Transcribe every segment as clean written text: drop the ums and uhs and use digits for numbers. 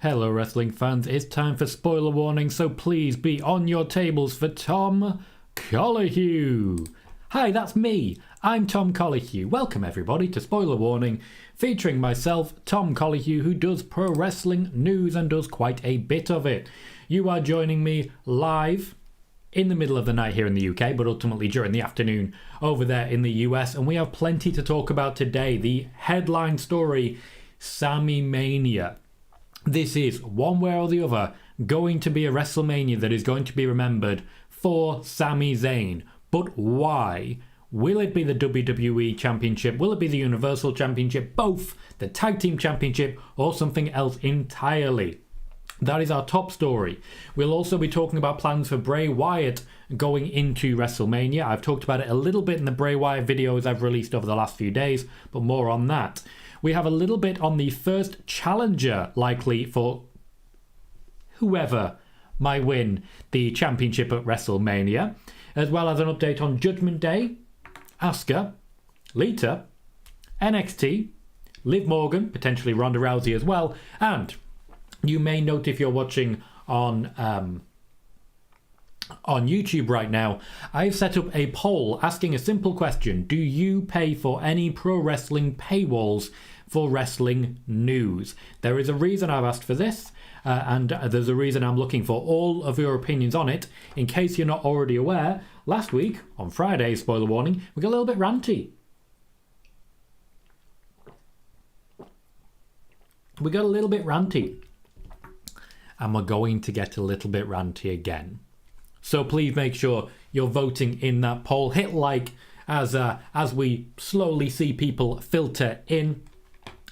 Hello wrestling fans, it's time for spoiler warning, so please be on your tables for Tom Colohue. Hi, that's me. I'm Tom Colohue. Welcome everybody to Spoiler Warning, featuring myself, Tom Colohue, who does pro wrestling news and does quite a bit of it. You are joining me live in the middle of the night here in the UK, but ultimately during the afternoon over there in the US, and we have plenty to talk about today. The headline story, Sami Mania. This is, one way or the other, going to be a WrestleMania that is going to be remembered for Sami Zayn. But why? Will it be the WWE Championship? Will it be the Universal Championship? Both? The Tag Team Championship? Or something else entirely? That is our top story. We'll also be talking about plans for Bray Wyatt going into WrestleMania. I've talked about it a little bit in the Bray Wyatt videos I've released over the last few days, but more on that. We have a little bit on the first challenger likely for whoever might win the championship at WrestleMania, as well as an update on Judgment Day, Asuka, Lita, NXT, Liv Morgan, potentially Ronda Rousey as well, and you may note if you're watching on YouTube right now, I've set up a poll asking a simple question. Do you pay for any pro wrestling paywalls for wrestling news? There is a reason I've asked for this, and there's a reason I'm looking for all of your opinions on it. In case you're not already aware, last week, on Friday, spoiler warning, we got a little bit ranty. And we're going to get a little bit ranty again. So please make sure you're voting in that poll. Hit like as we slowly see people filter in.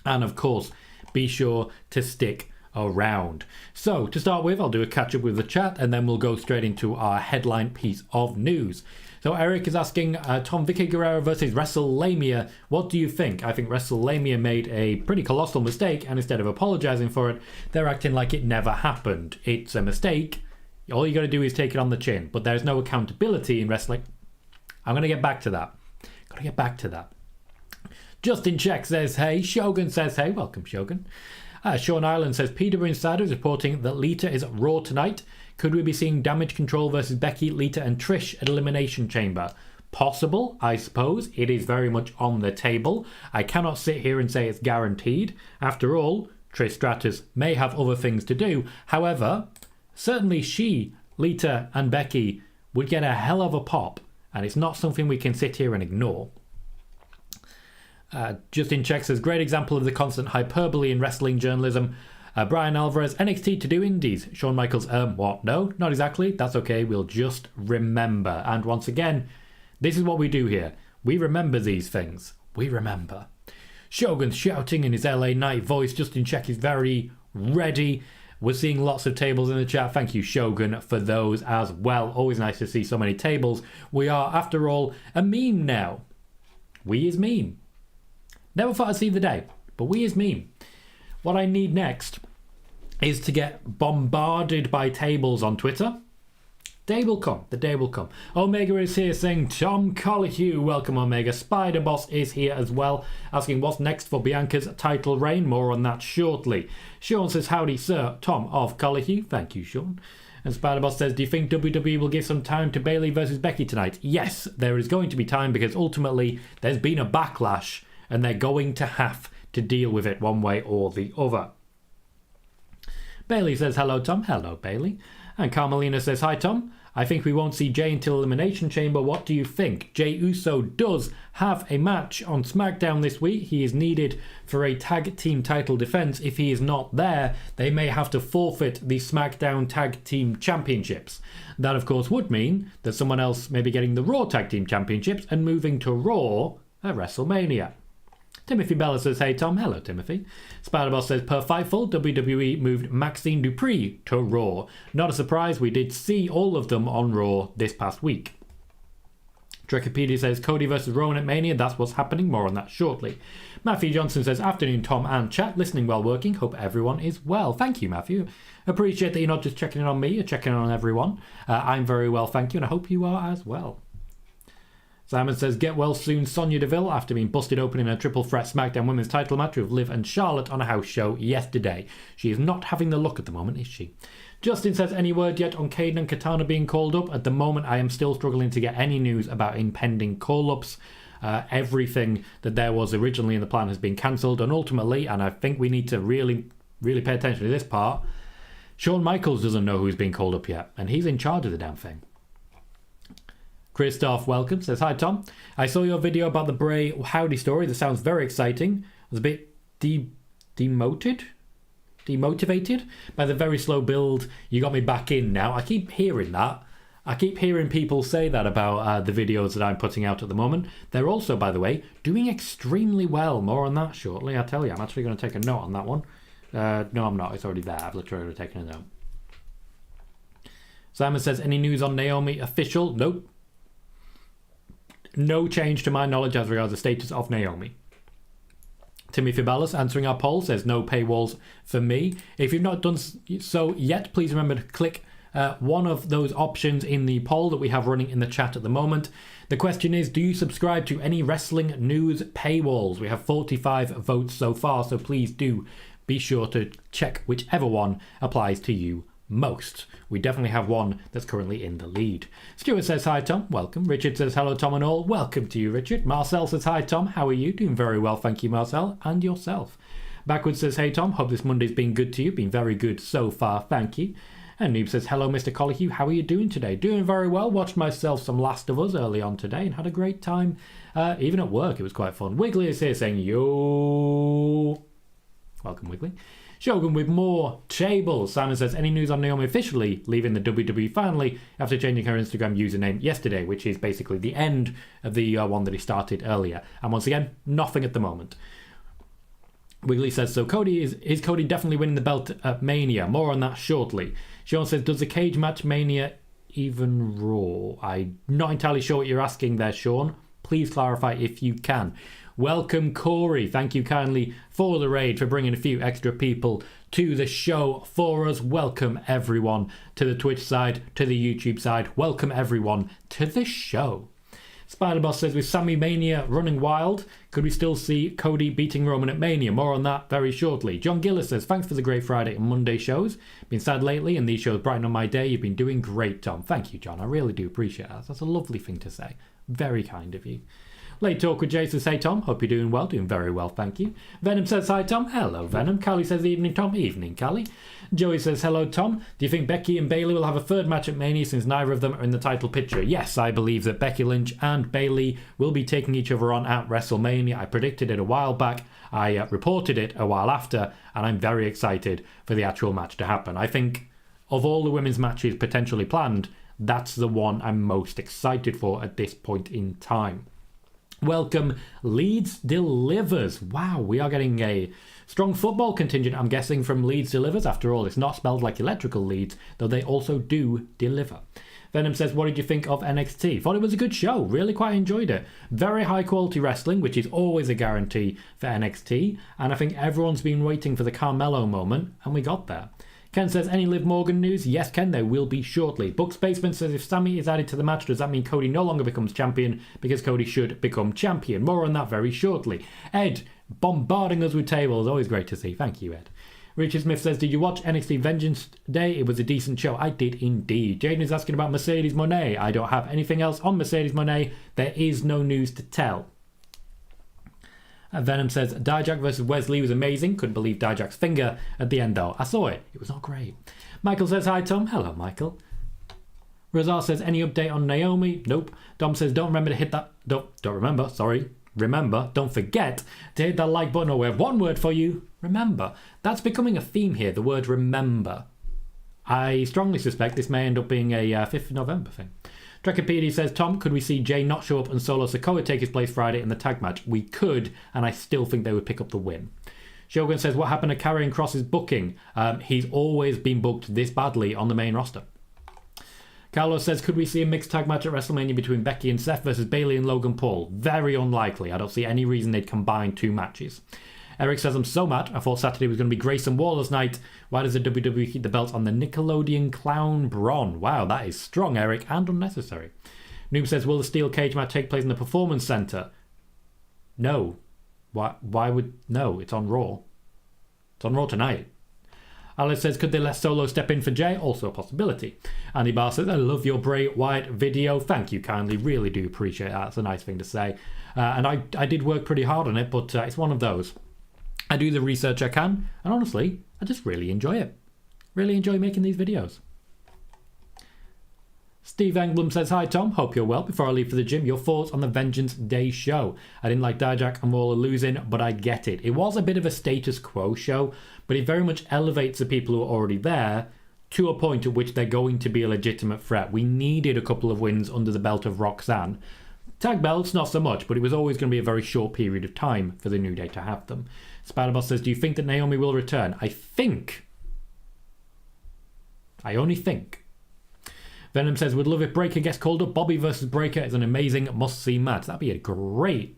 And of course, be sure to stick around. So to start with, I'll do a catch up with the chat and then we'll go straight into our headline piece of news. So Eric is asking, Tom, Vicky Guerrero versus WrestleMania, what do you think? I think WrestleMania made a pretty colossal mistake, and instead of apologising for it, they're acting like it never happened. It's a mistake. All you got to do is take it on the chin, but there's no accountability in wrestling. I'm going to get back to that. Justin Check says hey. Shogun says hey. Welcome, Shogun. Sean Island says PWInsider is reporting that Lita is at Raw tonight. Could we be seeing Damage Control versus Becky, Lita and Trish at Elimination Chamber? Possible, I suppose. It is very much on the table. I cannot sit here and say it's guaranteed. After all, Trish Stratus may have other things to do. However, certainly she, Lita and Becky would get a hell of a pop, and it's not something we can sit here and ignore. Justin Check says, great example of the constant hyperbole in wrestling journalism. Brian Alvarez, NXT to do indies. Shawn Michaels, what? No, not exactly. That's okay. We'll just remember. And once again, this is what we do here. We remember these things. We remember. Shogun's shouting in his LA Knight voice. Justin Check is very ready. We're seeing lots of tables in the chat. Thank you, Shogun, for those as well. Always nice to see so many tables. We are, after all, a meme now. We is meme. Never thought I'd see the day, but we is meme. What I need next is to get bombarded by tables on Twitter. Day will come. The day will come. Omega is here saying, Tom Colohue. Welcome, Omega. Spider Boss is here as well, asking what's next for Bianca's title reign. More on that shortly. Sean says, howdy, sir. Tom of Colohue. Thank you, Sean. And Spider Boss says, do you think WWE will give some time to Bayley versus Becky tonight? Yes, there is going to be time because ultimately there's been a backlash and they're going to have to deal with it one way or the other. Bailey says, hello, Tom. Hello, Bailey. And Carmelina says, hi, Tom. I think we won't see Jay until Elimination Chamber. What do you think? Jay Uso does have a match on SmackDown this week. He is needed for a tag team title defense. If he is not there, they may have to forfeit the SmackDown Tag Team Championships. That, of course, would mean that someone else may be getting the Raw Tag Team Championships and moving to Raw at WrestleMania. Timothy Bella says, hey Tom. Hello, Timothy. Spider-Boss says, per Fightful, WWE moved Maxine Dupree to Raw. Not a surprise, we did see all of them on Raw this past week. Drekipedia says, Cody versus Rowan at Mania, that's what's happening. More on that shortly. Matthew Johnson says, afternoon Tom and chat, listening while working. Hope everyone is well. Thank you, Matthew. Appreciate that you're not just checking in on me, you're checking in on everyone. I'm very well, thank you, and I hope you are as well. Simon says, get well soon, Sonya Deville, after being busted open in a triple threat SmackDown women's title match with Liv and Charlotte on a house show yesterday. She is not having the look at the moment, is she? Justin says, any word yet on Caden and Katana being called up? At the moment, I am still struggling to get any news about impending call-ups. Everything that there was originally in the plan has been cancelled, and ultimately, and I think we need to really pay attention to this part, Shawn Michaels doesn't know who's been called up yet, and he's in charge of the damn thing. Christoph, welcome, says, hi Tom. I saw your video about the Bray Howdy story. That sounds very exciting. I was a bit demotivated by the very slow build. You got me back in now. I keep hearing that. I keep hearing people say that about the videos that I'm putting out at the moment. They're also, by the way, doing extremely well. More on that shortly. I tell you, I'm actually going to take a note on that one. No, I'm not. It's already there. I've literally taken a note. Simon says, any news on Naomi official? Nope. No change to my knowledge as regards the status of Naomi. Timmy Fibalis answering our poll says no paywalls for me. If you've not done so yet, please remember to click one of those options in the poll that we have running in the chat at the moment. The question is, do you subscribe to any wrestling news paywalls? We have 45 votes so far, so please do be sure to check whichever one applies to you most. We definitely have one that's currently in the lead. Stuart says, hi Tom, welcome. Richard says, hello Tom and all, welcome to you Richard. Marcel says, hi Tom, how are you? Doing very well, thank you Marcel, and yourself. Backwards says, hey Tom, hope this Monday's been good to you, been very good so far, thank you. And Noob says, hello Mr. Colohue, how are you doing today? Doing very well, watched myself some Last of Us early on today and had a great time, even at work, it was quite fun. Wiggly is here saying, yo, welcome Wiggly. Shogun with more tables. Simon says, any news on Naomi officially leaving the WWE finally after changing her Instagram username yesterday, which is basically the end of the one that he started earlier. And once again, nothing at the moment. Wiggly says, so Cody is Cody definitely winning the belt at Mania? More on that shortly. Sean says, does the cage match Mania even Raw? I'm not entirely sure what you're asking there, Sean. Please clarify if you can. Welcome, Corey. Thank you kindly for the raid, for bringing a few extra people to the show for us. Welcome, everyone, to the Twitch side, to the YouTube side. Welcome, everyone, to the show. Spider-Boss says, with Sami Mania running wild, could we still see Cody beating Roman at Mania? More on that very shortly. John Gillis says, thanks for the great Friday and Monday shows. Been sad lately, and these shows brighten up my day. You've been doing great, Tom. Thank you, John. I really do appreciate that. That's a lovely thing to say. Very kind of you. Late Talk with Jason says, hey Tom, hope you're doing well, doing very well, thank you. Venom says, hi Tom, hello Venom. Callie says, evening Tom, evening Callie. Joey says, hello Tom, do you think Becky and Bayley will have a third match at Mania since neither of them are in the title picture? Yes, I believe that Becky Lynch and Bayley will be taking each other on at WrestleMania. I predicted it a while back, I reported it a while after, and I'm very excited for the actual match to happen. I think of all the women's matches potentially planned, that's the one I'm most excited for at this point in time. Welcome, Leeds Delivers. Wow, we are getting a strong football contingent, I'm guessing, from Leeds Delivers. After all, it's not spelled like electrical Leeds, though they also do deliver. Venom says, what did you think of NXT? Thought it was a good show. Really quite enjoyed it. Very high quality wrestling, which is always a guarantee for NXT. And I think everyone's been waiting for the Carmelo moment, and we got there. Ken says, any Liv Morgan news? Yes, Ken, there will be shortly. Bucks Basement says, if Sami is added to the match, does that mean Cody no longer becomes champion? Because Cody should become champion. More on that very shortly. Ed, bombarding us with tables. Always great to see. Thank you, Ed. Richard Smith says, did you watch NXT Vengeance Day? It was a decent show. I did indeed. Jaden is asking about Mercedes Moné. I don't have anything else on Mercedes Moné. There is no news to tell. Venom says, Dijak versus Wesley was amazing. Couldn't believe Dijak's finger at the end, though. I saw it. It was not great. Michael says, hi, Tom. Hello, Michael. Razar says, any update on Naomi? Nope. Dom says, don't remember to hit that... Don't remember, sorry. Remember, don't forget to hit that like button, or we have one word for you. Remember. That's becoming a theme here, the word remember. I strongly suspect this may end up being a 5th of November thing. Dreckopedia says, Tom, could we see Jay not show up and Solo Sikoa take his place Friday in the tag match? We could, and I still think they would pick up the win. Shogun says, what happened to Karrion Kross's booking? He's always been booked this badly on the main roster. Carlos says, could we see a mixed tag match at WrestleMania between Becky and Seth versus Bayley and Logan Paul? Very unlikely. I don't see any reason they'd combine two matches. Eric says, I'm so mad. I thought Saturday was going to be Grayson Waller's night. Why does the WWE keep the belt on the Nickelodeon clown Braun? Wow, that is strong, Eric, and unnecessary. Noob says, will the steel cage match take place in the Performance Center? No. Why would... No, it's on Raw. It's on Raw tonight. Alice says, could they let Solo step in for Jay? Also a possibility. Andy Barr says, I love your Bray Wyatt video. Thank you kindly. Really do appreciate that. It's a nice thing to say. And I did work pretty hard on it, but it's one of those. I do the research I can, and honestly, I just really enjoy it. Really enjoy making these videos. Steve Englum says, hi Tom, hope you're well. Before I leave for the gym, your thoughts on the Vengeance Day show. I didn't like Dijak and Waller losing, but I get it. It was a bit of a status quo show, but it very much elevates the people who are already there to a point at which they're going to be a legitimate threat. We needed a couple of wins under the belt of Roxanne. Tag belts, not so much, but it was always going to be a very short period of time for the New Day to have them. Spiderboss says, do you think that Naomi will return? I only think. Venom says, would love if Breaker gets called up. Bobby versus Breaker is an amazing must-see match. That'd be a great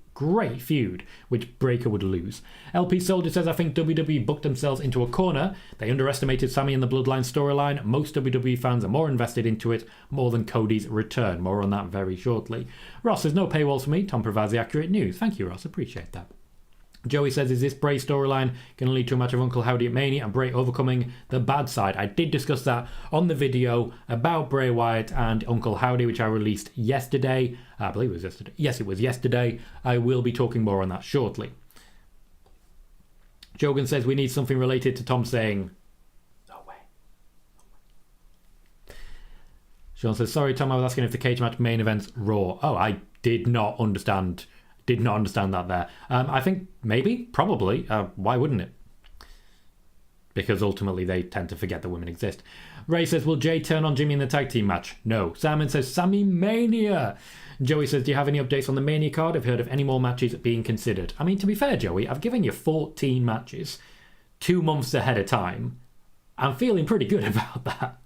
feud, which Breaker would lose. LP Soldier says, I think WWE booked themselves into a corner. They underestimated Sami and the Bloodline storyline. Most WWE fans are more invested into it, more than Cody's return. More on that very shortly. Ross says, no paywalls for me. Tom provides the accurate news. Thank you, Ross. Appreciate that. Joey says, is this Bray storyline going to lead to a match of Uncle Howdy at Mania and Bray overcoming the bad side? I did discuss that on the video about Bray Wyatt and Uncle Howdy, which I released yesterday. I believe it was yesterday. Yes, it was yesterday. I will be talking more on that shortly. Jogan says, we need something related to Tom saying, no way. Sean says, sorry Tom, I was asking if the cage match main event's Raw. Oh, I did not understand that there. I think maybe, probably. Why wouldn't it? Because ultimately they tend to forget that women exist. Ray says, will Jay turn on Jimmy in the tag team match? No. Simon says, Sammy Mania. Joey says, do you have any updates on the Mania card? Have you heard of any more matches being considered? I mean, to be fair, Joey, I've given you 14 matches 2 months ahead of time. I'm feeling pretty good about that.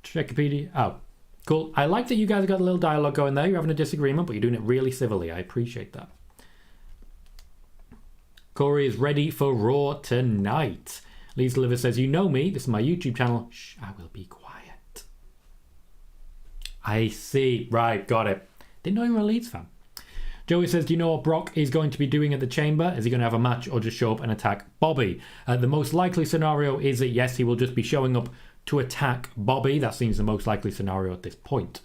Wikipedia. Oh. Cool. I like that you guys have got a little dialogue going there. You're having a disagreement, but you're doing it really civilly. I appreciate that. Corey is ready for Raw tonight. Lisa Liver says, you know me. This is my YouTube channel. Shh, I will be quiet. I see. Right, got it. Didn't know you were a Leeds fan. Joey says, do you know what Brock is going to be doing at the Chamber? Is he going to have a match or just show up and attack Bobby? The most likely scenario is that, yes, he will just be showing up to attack Bobby. That seems the most likely scenario at this point.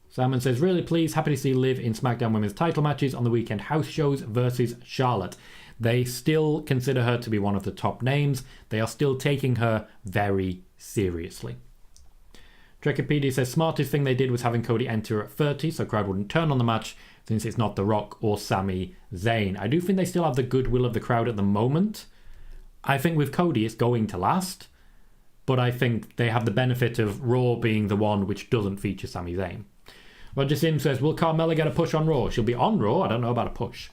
Simon says, really pleased, happy to see Liv in SmackDown Women's title matches on the weekend house shows versus Charlotte. They still consider her to be one of the top names. They are still taking her very seriously. Trekipedia says, smartest thing they did was having Cody enter at 30 so crowd wouldn't turn on the match since it's not The Rock or Sami Zayn. I do think they still have the goodwill of the crowd at the moment. I think with Cody it's going to last. But I think they have the benefit of Raw being the one which doesn't feature Sami Zayn. Roger Sim says, will Carmella get a push on Raw? She'll be on Raw. I don't know about a push.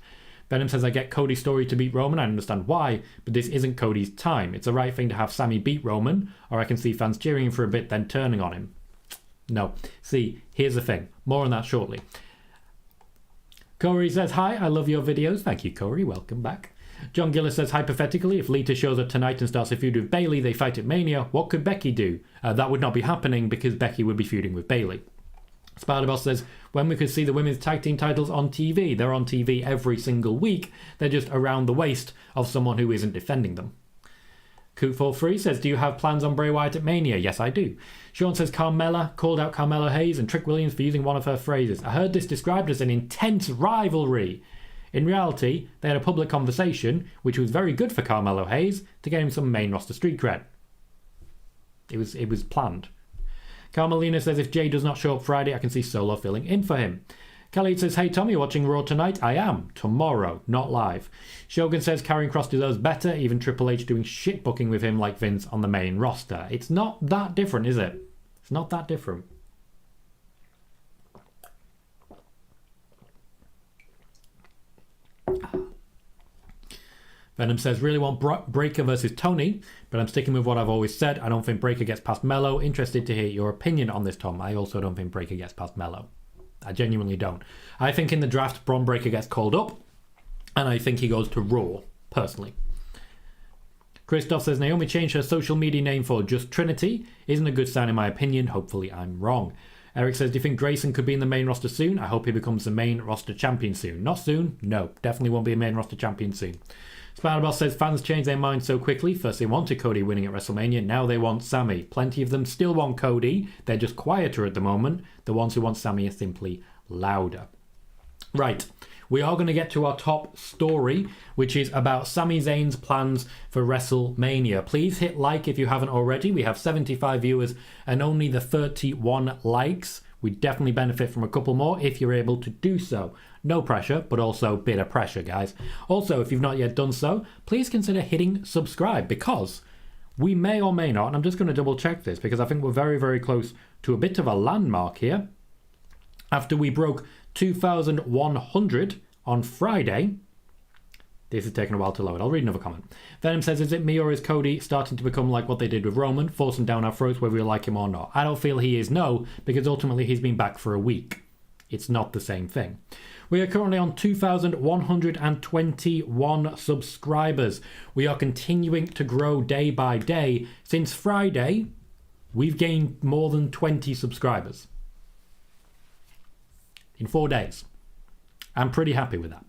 Venom says, I get Cody's story to beat Roman. I understand why, but this isn't Cody's time. It's the right thing to have Sami beat Roman, or I can see fans cheering for a bit, then turning on him. No. See, here's the thing. More on that shortly. Corey says, hi, I love your videos. Thank you, Corey. Welcome back. John Gillis says, hypothetically, if Lita shows up tonight and starts a feud with Bayley, they fight at Mania, what could Becky do? That would not be happening because Becky would be feuding with Bayley. Spiderboss says, when we could see the women's tag team titles on TV, they're on TV every single week. They're just around the waist of someone who isn't defending them. Coot43 says, do you have plans on Bray Wyatt at Mania? Yes, I do. Sean says, Carmella called out Carmelo Hayes and Trick Williams for using one of her phrases. I heard this described as an intense rivalry. In reality, they had a public conversation, which was very good for Carmelo Hayes to get him some main roster street cred. It was planned. Carmelina says, if Jay does not show up Friday, I can see Solo filling in for him. Khalid says, hey Tom, you're watching Raw tonight? I am. Tomorrow, not live. Shogun says, Karrion Kross deserves better, even Triple H doing shit booking with him like Vince on the main roster. It's not that different, is it? It's not that different. Venom says, really want Breaker versus Tony, but I'm sticking with what I've always said. I don't think Breaker gets past Mello. Interested to hear your opinion on this, Tom. I also don't think Breaker gets past Mello. I genuinely don't. I think in the draft, Braun Breaker gets called up, and I think he goes to Raw, personally. Christoph says, Naomi changed her social media name for Just Trinity. Isn't a good sign in my opinion. Hopefully I'm wrong. Eric says, do you think Grayson could be in the main roster soon? I hope he becomes the main roster champion soon. Not soon? No, definitely won't be a main roster champion soon. Spider-Boss says, fans change their minds so quickly. First they wanted Cody winning at WrestleMania, now they want Sami. Plenty of them still want Cody. They're just quieter at the moment. The ones who want Sami are simply louder. Right, we are going to get to our top story, which is about Sami Zayn's plans for WrestleMania. Please hit like if you haven't already. We have 75 viewers and only the 31 likes. We definitely benefit from a couple more if you're able to do so. No pressure, but also a bit of pressure, guys. Also, if you've not yet done so, please consider hitting subscribe, because we may or may not, and I'm just going to double check this because I think we're very, very close to a bit of a landmark here. After we broke 2,100 on Friday. This is taking a while to load. I'll read another comment. Venom says, is it me or is Cody starting to become like what they did with Roman, forcing down our throats whether we like him or not? I don't feel he is, no, because ultimately he's been back for a week. It's not the same thing. We are currently on 2,121 subscribers. We are continuing to grow day by day. Since Friday, we've gained more than 20 subscribers. In 4 days. I'm pretty happy with that.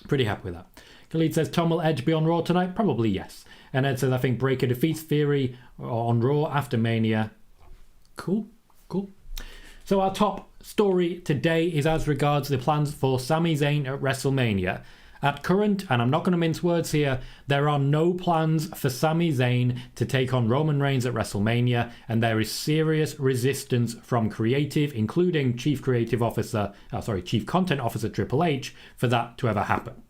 Pretty happy with that. Khalid says, Tom will Edge be on Raw tonight? Probably yes. And Ed says, I think Breakker defeats Theory on Raw after Mania. Cool. So our top story today is as regards the plans for Sami Zayn at WrestleMania. At current, and I'm not going to mince words here, there are no plans for Sami Zayn to take on Roman Reigns at WrestleMania, and there is serious resistance from creative, including Chief Content Officer Triple H, for that to ever happen.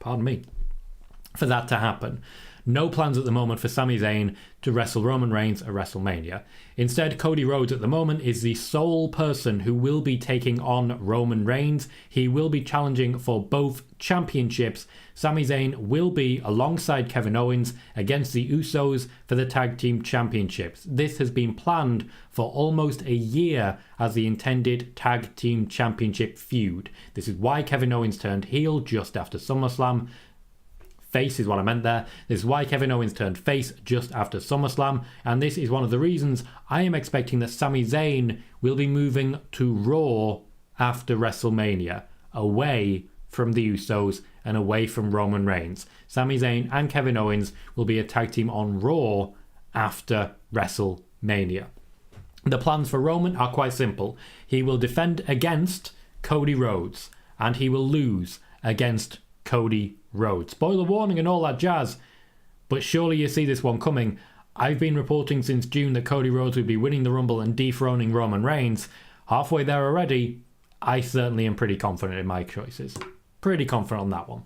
Pardon me. For that to happen. No plans at the moment for Sami Zayn to wrestle Roman Reigns at WrestleMania. Instead, Cody Rhodes at the moment is the sole person who will be taking on Roman Reigns. He will be challenging for both championships. Sami Zayn will be alongside Kevin Owens against the Usos for the Tag Team Championships. This has been planned for almost a year as the intended Tag Team Championship feud. This is why Kevin Owens turned heel just after SummerSlam. Face is what I meant there. This is why Kevin Owens turned face just after SummerSlam, and this is one of the reasons I am expecting that Sami Zayn will be moving to Raw after WrestleMania, away from the Usos and away from Roman Reigns. Sami Zayn and Kevin Owens will be a tag team on Raw after WrestleMania. The plans for Roman are quite simple. He will defend against Cody Rhodes, and he will lose against Cody Rhodes. Spoiler warning and all that jazz, but surely you see this one coming. I've been reporting since June that Cody Rhodes would be winning the Rumble and dethroning Roman Reigns. Halfway there already. I certainly am pretty confident in my choices. Pretty confident on that one.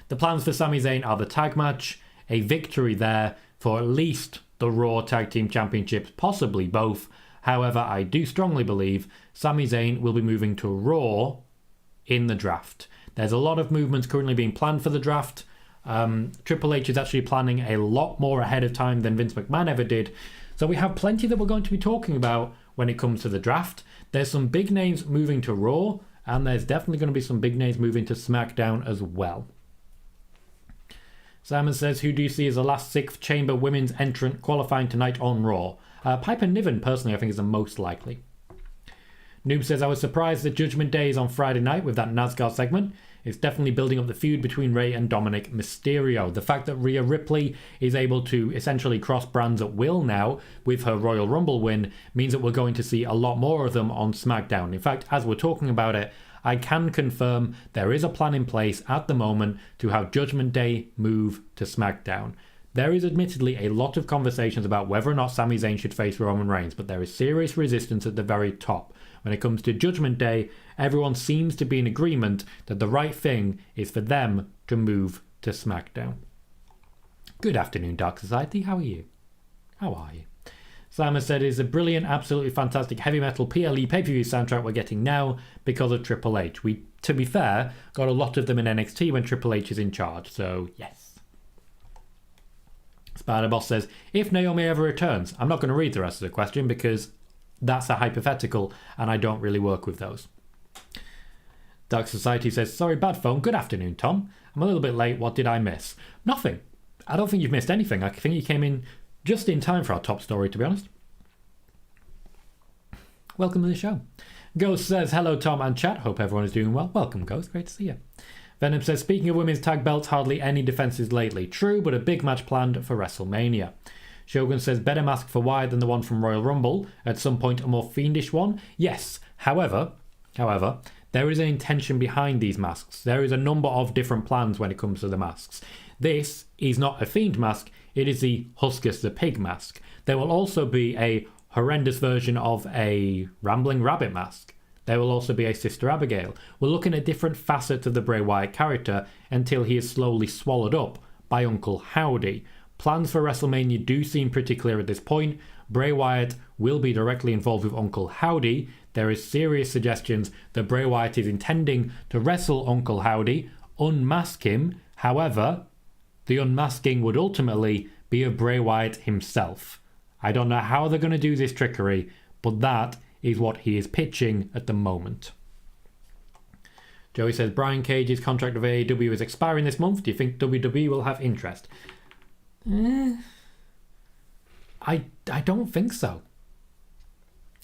The plans for Sami Zayn are the tag match, a victory there for at least the Raw Tag Team Championships, possibly both. However, I do strongly believe Sami Zayn will be moving to Raw in the draft. There's a lot of movements currently being planned for the draft. Triple H is actually planning a lot more ahead of time than Vince McMahon ever did. So we have plenty that we're going to be talking about when it comes to the draft. There's some big names moving to Raw, and there's definitely going to be some big names moving to SmackDown as well. Simon says, who do you see as the last sixth chamber women's entrant qualifying tonight on Raw? Piper Niven, personally, I think is the most likely. Noob says, I was surprised that Judgment Day is on Friday night with that NASCAR segment. It's definitely building up the feud between Rey and Dominic Mysterio. The fact that Rhea Ripley is able to essentially cross brands at will now with her Royal Rumble win means that we're going to see a lot more of them on SmackDown. In fact, as we're talking about it, I can confirm there is a plan in place at the moment to have Judgment Day move to SmackDown. There is admittedly a lot of conversations about whether or not Sami Zayn should face Roman Reigns, but there is serious resistance at the very top. When it comes to Judgment Day, everyone seems to be in agreement that the right thing is for them to move to SmackDown. Good afternoon, Dark Society. How are you? How are you? Simon said, it's a brilliant, absolutely fantastic heavy metal PLE pay-per-view soundtrack we're getting now because of Triple H. We, to be fair, got a lot of them in NXT when Triple H is in charge, so yes. Spider-Boss says, if Naomi ever returns, I'm not going to read the rest of the question because that's a hypothetical and I don't really work with those. Dark Society says, sorry, bad phone. Good afternoon, Tom. I'm a little bit late. What did I miss? Nothing. I don't think you've missed anything. I think you came in just in time for our top story, to be honest. welcome to the show. Ghost says, hello Tom and chat, hope everyone is doing well. Welcome Ghost, great to see you. Venom says, speaking of women's tag belts, hardly any defences lately. True, but a big match planned for WrestleMania. Shogun says, better mask for Wyatt than the one from Royal Rumble. At some point, a more fiendish one. Yes, however, there is an intention behind these masks. There is a number of different plans when it comes to the masks. This is not a Fiend mask, it is the Huskus the Pig mask. There will also be a horrendous version of a Rambling Rabbit mask. There will also be a Sister Abigail. We're looking at different facets of the Bray Wyatt character until he is slowly swallowed up by Uncle Howdy. Plans for WrestleMania do seem pretty clear at this point. Bray Wyatt will be directly involved with Uncle Howdy. There is serious suggestions that Bray Wyatt is intending to wrestle Uncle Howdy, unmask him. However, the unmasking would ultimately be of Bray Wyatt himself. I don't know how they're going to do this trickery, but that is what he is pitching at the moment. Joey says, Brian Cage's contract with AEW is expiring this month. Do you think WWE will have interest? I don't think so.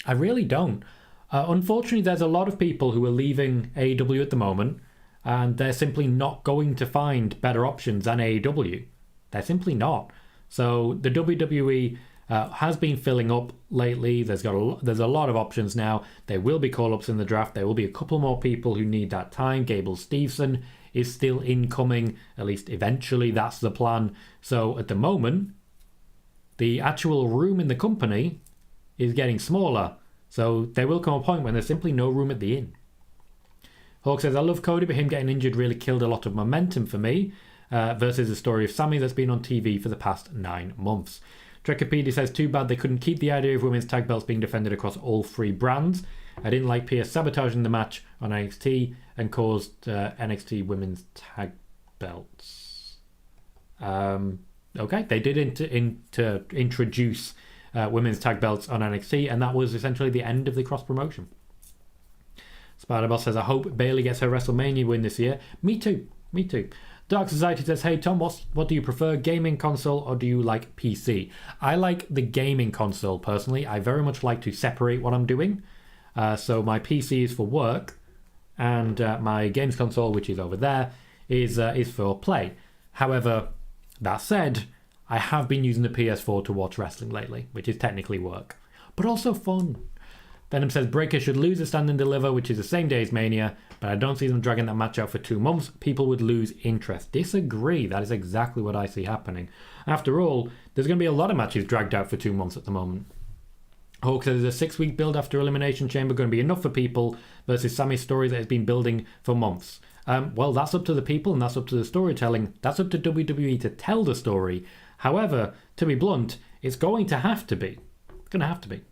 I really don't. Unfortunately, there's a lot of people who are leaving AEW at the moment, and they're simply not going to find better options than AEW. They're simply not. So the WWE has been filling up lately. There's a lot of options now. There will be call-ups in the draft. There will be a couple more people who need that time. Gable Steveson is still incoming, at least eventually. That's the plan. So at the moment, the actual room in the company is getting smaller. So there will come a point when there's simply no room at the inn. Hawk says, I love Cody, but him getting injured really killed a lot of momentum for me, versus the story of Sami that's been on TV for the past 9 months. Trekopedia says, too bad they couldn't keep the idea of women's tag belts being defended across all 3 brands. I didn't like Pierce sabotaging the match on NXT and caused NXT women's tag belts. Okay, they did introduce women's tag belts on NXT, and that was essentially the end of the cross promotion. Spider-Boss says, I hope Bayley gets her WrestleMania win this year. Me too. Dark Society says, hey Tom, what do you prefer, gaming console or do you like PC? I like the gaming console personally. I very much like to separate what I'm doing. So my PC is for work, and my games console, which is over there, is for play. However, that said, I have been using the PS4 to watch wrestling lately, which is technically work, but also fun. Venom says, Breaker should lose a Stand and Deliver, which is the same day as Mania, but I don't see them dragging that match out for 2 months. People would lose interest. Disagree. That is exactly what I see happening. After all, there's going to be a lot of matches dragged out for 2 months at the moment. Hawk says, is a 6-week build after Elimination Chamber going to be enough for people versus Sammy's story that has been building for months? Well, that's up to the people and that's up to the storytelling. That's up to WWE to tell the story. However, to be blunt, it's going to have to be. It's going to have to be.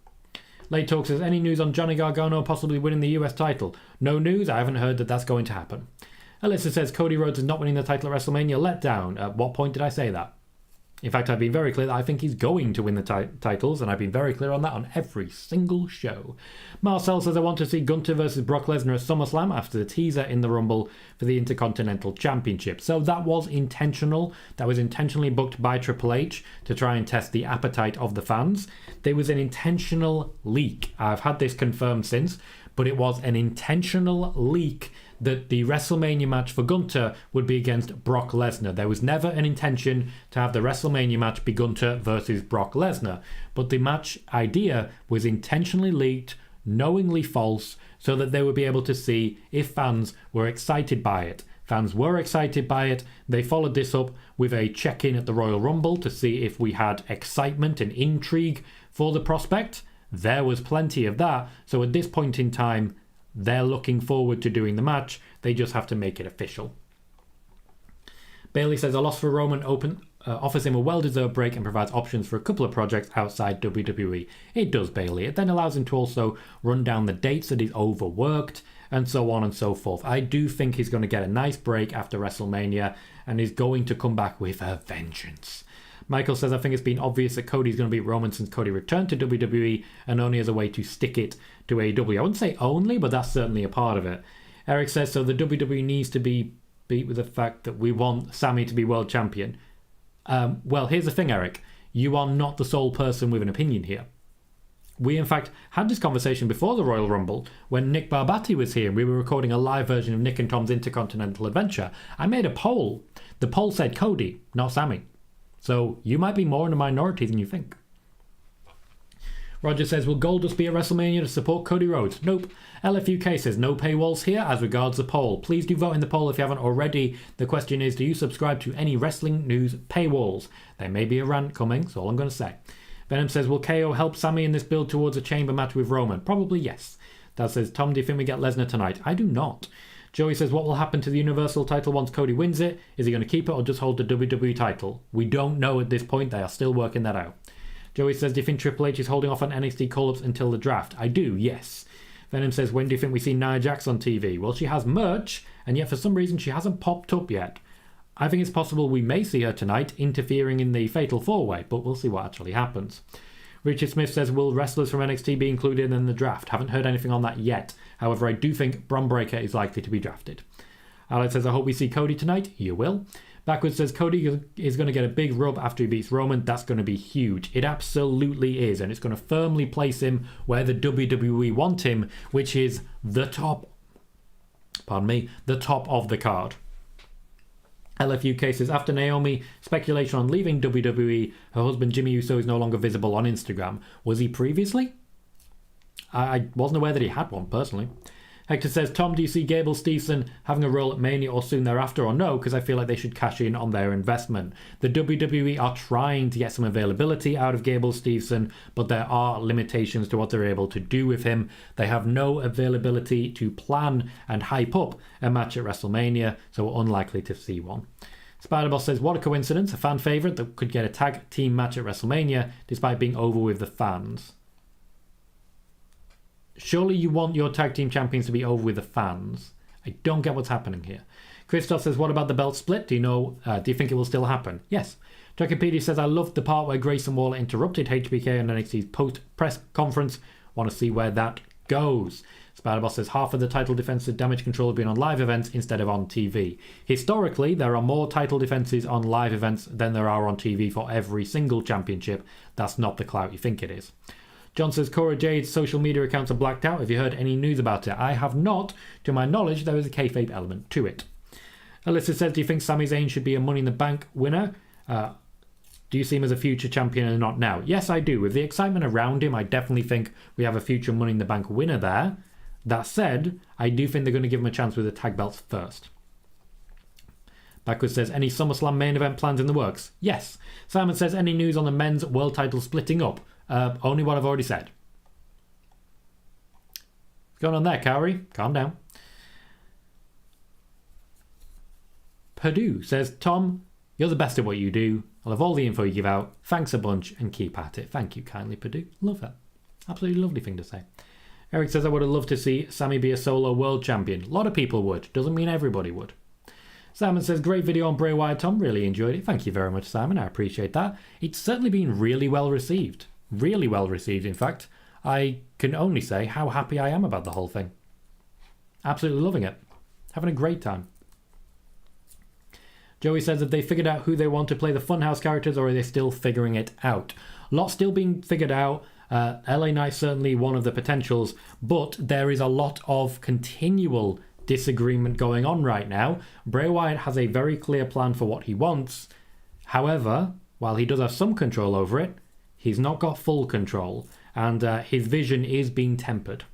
Late Talk says, any news on Johnny Gargano possibly winning the US title? No news. I haven't heard that that's going to happen. Alyssa says, Cody Rhodes is not winning the title at WrestleMania. Let down. At what point did I say that? In fact, I've been very clear that I think he's going to win the titles, and I've been very clear on that on every single show. Marcel says, I want to see Gunther versus Brock Lesnar at SummerSlam after the teaser in the Rumble for the Intercontinental Championship. So that was intentional. That was intentionally booked by Triple H to try and test the appetite of the fans. There was an intentional leak. I've had this confirmed since, but it was an intentional leak that the WrestleMania match for Gunther would be against Brock Lesnar. There was never an intention to have the WrestleMania match be Gunther versus Brock Lesnar, but the match idea was intentionally leaked, knowingly false, so that they would be able to see if fans were excited by it. Fans were excited by it. They followed this up with a check-in at the Royal Rumble to see if we had excitement and intrigue for the prospect. There was plenty of that, so at this point in time, they're looking forward to doing the match. They just have to make it official. Bailey says, a loss for Roman offers him a well-deserved break and provides options for a couple of projects outside WWE. It does, Bailey. It then allows him to also run down the dates that he's overworked and so on and so forth. I do think he's going to get a nice break after WrestleMania and he's going to come back with a vengeance. Michael says, I think it's been obvious that Cody's going to beat Roman since Cody returned to WWE and only as a way to stick it to AEW. I wouldn't say only, but that's certainly a part of it. Eric says, so the WWE needs to be beat with the fact that we want Sami to be world champion. Well, here's the thing, Eric. You are not the sole person with an opinion here. We, in fact, had this conversation before the Royal Rumble when Nick Barbati was here and we were recording a live version of Nick and Tom's Intercontinental Adventure. I made a poll. The poll said Cody, not Sami. So you might be more in a minority than you think. Roger says, will Goldust be at WrestleMania to support Cody Rhodes? Nope. LFUK says, no paywalls here as regards the poll. Please do vote in the poll if you haven't already. The question is, do you subscribe to any wrestling news paywalls? There may be a rant coming, that's all I'm going to say. Venom says, will KO help Sami in this build towards a chamber match with Roman? Probably yes. Dad says, Tom, do you think we get Lesnar tonight? I do not. Joey says, what will happen to the Universal title once Cody wins it? Is he going to keep it or just hold the WWE title? We don't know at this point. They are still working that out. Joey says, do you think Triple H is holding off on NXT call-ups until the draft? I do, yes. Venom says, when do you think we see Nia Jax on TV? Well, she has merch, and yet for some reason she hasn't popped up yet. I think it's possible we may see her tonight interfering in the Fatal 4-Way, but we'll see what actually happens. Richard Smith says, will wrestlers from NXT be included in the draft? Haven't heard anything on that yet. However, I do think Bron Breakker is likely to be drafted. Alex says, I hope we see Cody tonight. You will. Backwards says, Cody is going to get a big rub after he beats Roman. That's going to be huge. It absolutely is. And it's going to firmly place him where the WWE want him, which is the top, the top of the card. LFUK says, after Naomi speculation on leaving WWE, her husband Jimmy Uso is no longer visible on Instagram. Was he previously? I wasn't aware that he had one, personally. Hector says, Tom, do you see Gable Steveson having a role at Mania or soon thereafter, or no? Because I feel like they should cash in on their investment. The WWE are trying to get some availability out of Gable Steveson, but there are limitations to what they're able to do with him. They have no availability to plan and hype up a match at WrestleMania, so we're unlikely to see one. Spiderboss says, what a coincidence, a fan favourite that could get a tag team match at WrestleMania despite being over with the fans. Surely you want your tag team champions to be over with the fans. I don't get what's happening here. Christoph says, what about the belt split? Do you think it will still happen? Yes. Wikipedia says, I loved the part where Grayson Waller interrupted HBK on NXT's post-press conference. Want to see where that goes. Spiderboss says, half of the title defenses damage control have been on live events instead of on TV. Historically, there are more title defenses on live events than there are on TV for every single championship. That's not the clout you think it is. John says, Cora Jade's social media accounts are blacked out. Have you heard any news about it? I have not. To my knowledge, there is a kayfabe element to it. Alyssa says, do you think Sami Zayn should be a Money in the Bank winner? Do you see him as a future champion and not now? Yes, I do. With the excitement around him, I definitely think we have a future Money in the Bank winner there. That said, I do think they're going to give him a chance with the tag belts first. Backwards says, any SummerSlam main event plans in the works? Yes. Simon says, any news on the men's world title splitting up? Only what I've already said. What's going on there, Kaori? Calm down. Purdue says, Tom, you're the best at what you do. I love all the info you give out. Thanks a bunch and keep at it. Thank you kindly, Purdue. Love that. Absolutely lovely thing to say. Eric says, I would have loved to see Sami be a solo world champion. A lot of people would. Doesn't mean everybody would. Simon says, great video on Bray Wyatt, Tom. Really enjoyed it. Thank you very much, Simon. I appreciate that. It's certainly been really well received. Really well received, in fact. I can only say how happy I am about the whole thing. Absolutely loving it. Having a great time. Joey says, have they figured out who they want to play the Funhouse characters, or are they still figuring it out? Lots still being figured out. LA Knight's certainly one of the potentials, but there is a lot of continual disagreement going on right now. Bray Wyatt has a very clear plan for what he wants. However, while he does have some control over it, he's not got full control, and his vision is being tempered.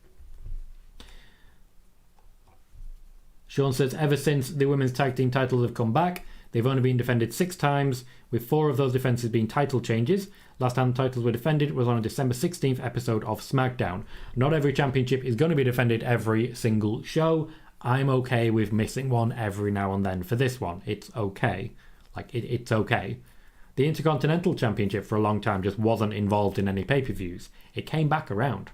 Sean says, ever since the women's tag team titles have come back, they've only been defended 6 times, with 4 of those defenses being title changes. Last time the titles were defended was on a December 16th episode of SmackDown. Not every championship is going to be defended every single show. I'm okay with missing one every now and then for this one. It's okay. It's okay. The Intercontinental Championship for a long time just wasn't involved in any pay-per-views. It came back around.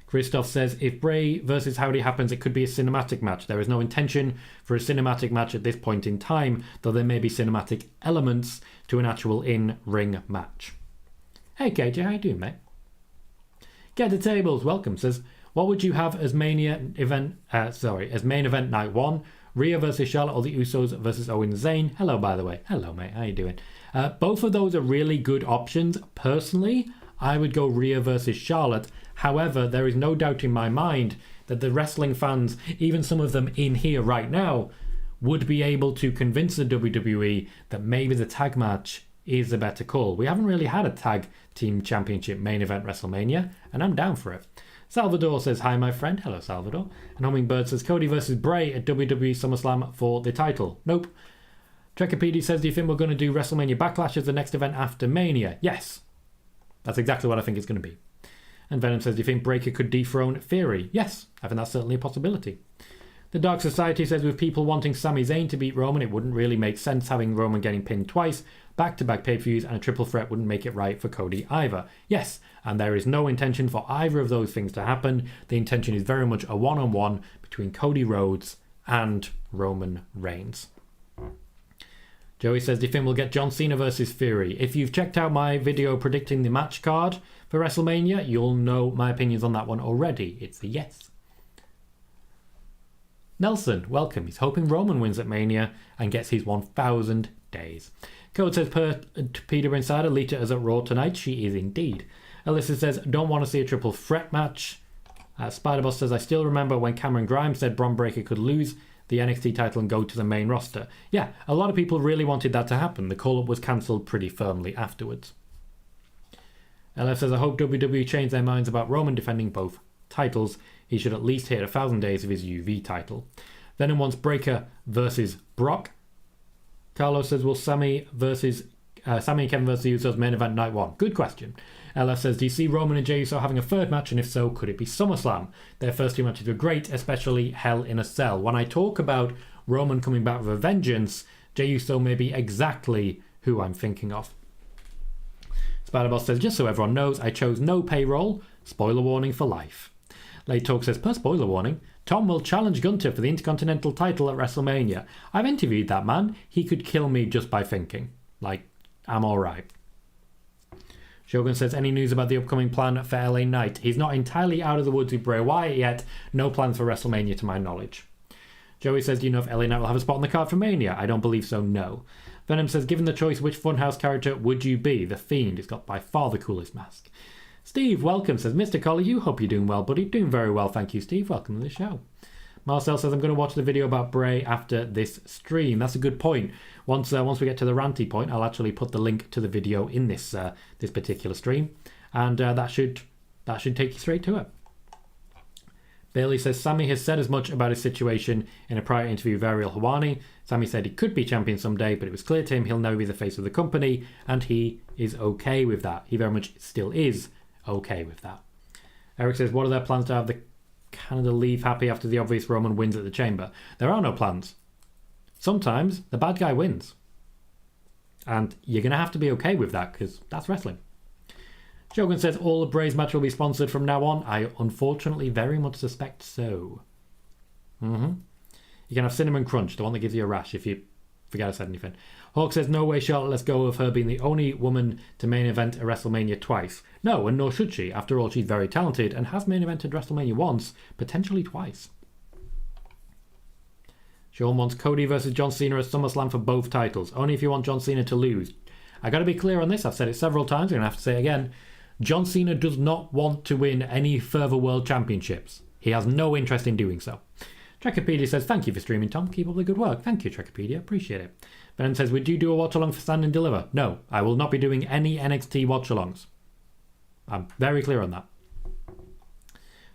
Christoph says, if Bray versus Howdy happens, it could be a cinematic match. There is no intention for a cinematic match at this point in time, though there may be cinematic elements to an actual in-ring match. Hey KJ, how you doing, mate? Get the Tables, welcome, says, what would you have as main event night 1? Rhea versus Charlotte or the Usos versus Owen Zayn? Hello, by the way. Hello, mate. How you doing? Both of those are really good options. Personally, I would go Rhea versus Charlotte. However, there is no doubt in my mind that the wrestling fans, even some of them in here right now, would be able to convince the WWE that maybe the tag match is a better call. We haven't really had a tag team championship main event WrestleMania, and I'm down for it. Salvador says, hi my friend. Hello Salvador. And Hummingbird says, Cody versus Bray at WWE SummerSlam for the title. Nope. Trekkipedia says, do you think we're going to do WrestleMania Backlash as the next event after Mania? Yes. That's exactly what I think it's going to be. And Venom says, do you think Breakker could dethrone Theory? Yes, I think that's certainly a possibility. The Dark Society says, with people wanting Sami Zayn to beat Roman, it wouldn't really make sense having Roman getting pinned twice, back-to-back pay-per-views, and a triple threat wouldn't make it right for Cody either. Yes, and there is no intention for either of those things to happen. The intention is very much a one-on-one between Cody Rhodes and Roman Reigns. Joey says, do you think we'll get John Cena versus Fury? If you've checked out my video predicting the match card for WrestleMania, you'll know my opinions on that one already. It's a yes. Nelson, welcome. He's hoping Roman wins at Mania and gets his 1,000 days. Code says, per PWInsider, Lita is at Raw tonight. She is indeed. Alyssa says, don't want to see a triple threat match. Spider-Boss says, I still remember when Cameron Grimes said Bron Breakker could lose the NXT title and go to the main roster. Yeah, a lot of people really wanted that to happen. The call-up was cancelled pretty firmly afterwards. LF says, I hope WWE changed their minds about Roman defending both titles. He should at least hit 1,000 days of his UV title. Venom wants Breakker versus Brock. Carlos says, will Sami and Kevin versus the Usos main event night 1? Good question. LF says, do you see Roman and Jey Uso having a third match, and if so, could it be SummerSlam? Their first 2 matches were great, especially Hell in a Cell. When I talk about Roman coming back with a vengeance, Jey Uso may be exactly who I'm thinking of. Spider-Boss says, just so everyone knows, I chose no payroll. Spoiler warning for life. Late Talk says, per spoiler warning, Tom will challenge Gunter for the Intercontinental title at WrestleMania. I've interviewed that man. He could kill me just by thinking. Like, I'm alright. Shogun says, any news about the upcoming plan for LA Knight? He's not entirely out of the woods with Bray Wyatt yet. No plans for WrestleMania to my knowledge. Joey says, do you know if LA Knight will have a spot on the card for Mania? I don't believe so, no. Venom says, given the choice, which Funhouse character would you be? The Fiend. He's got by far the coolest mask. Steve, welcome, says, Mr. Colohue, hope you're doing well, buddy. Doing very well, thank you, Steve. Welcome to the show. Marcel says, I'm going to watch the video about Bray after this stream. That's a good point. Once we get to the ranty point, I'll actually put the link to the video in this particular stream, and that should take you straight to it. Bailey says, Sami has said as much about his situation in a prior interview with Ariel Helwani. Sami said he could be champion someday, but it was clear to him he'll never be the face of the company, and he is okay with that. He very much still is okay with that. Eric says, what are their plans to have the Canada leave happy after the obvious Roman wins at the Chamber? There are no plans. Sometimes the bad guy wins. And you're going to have to be okay with that, because that's wrestling. Shogun says, all of Bray's match will be sponsored from now on. I unfortunately very much suspect so. You can have Cinnamon Crunch, the one that gives you a rash if you forget I said anything. Hawk says, no way Charlotte lets go of her being the only woman to main event a WrestleMania twice. No, and nor should she. After all, she's very talented and has main evented WrestleMania once, potentially twice. Sean wants Cody versus John Cena at SummerSlam for both titles. Only if you want John Cena to lose. I got to be clear on this. I've said it several times. I'm going to have to say it again. John Cena does not want to win any further world championships. He has no interest in doing so. Trekkipedia says, thank you for streaming, Tom. Keep up the good work. Thank you, Trekkipedia. Appreciate it. Venom says, would you do a watch-along for Stand and Deliver? No, I will not be doing any NXT watch-alongs. I'm very clear on that.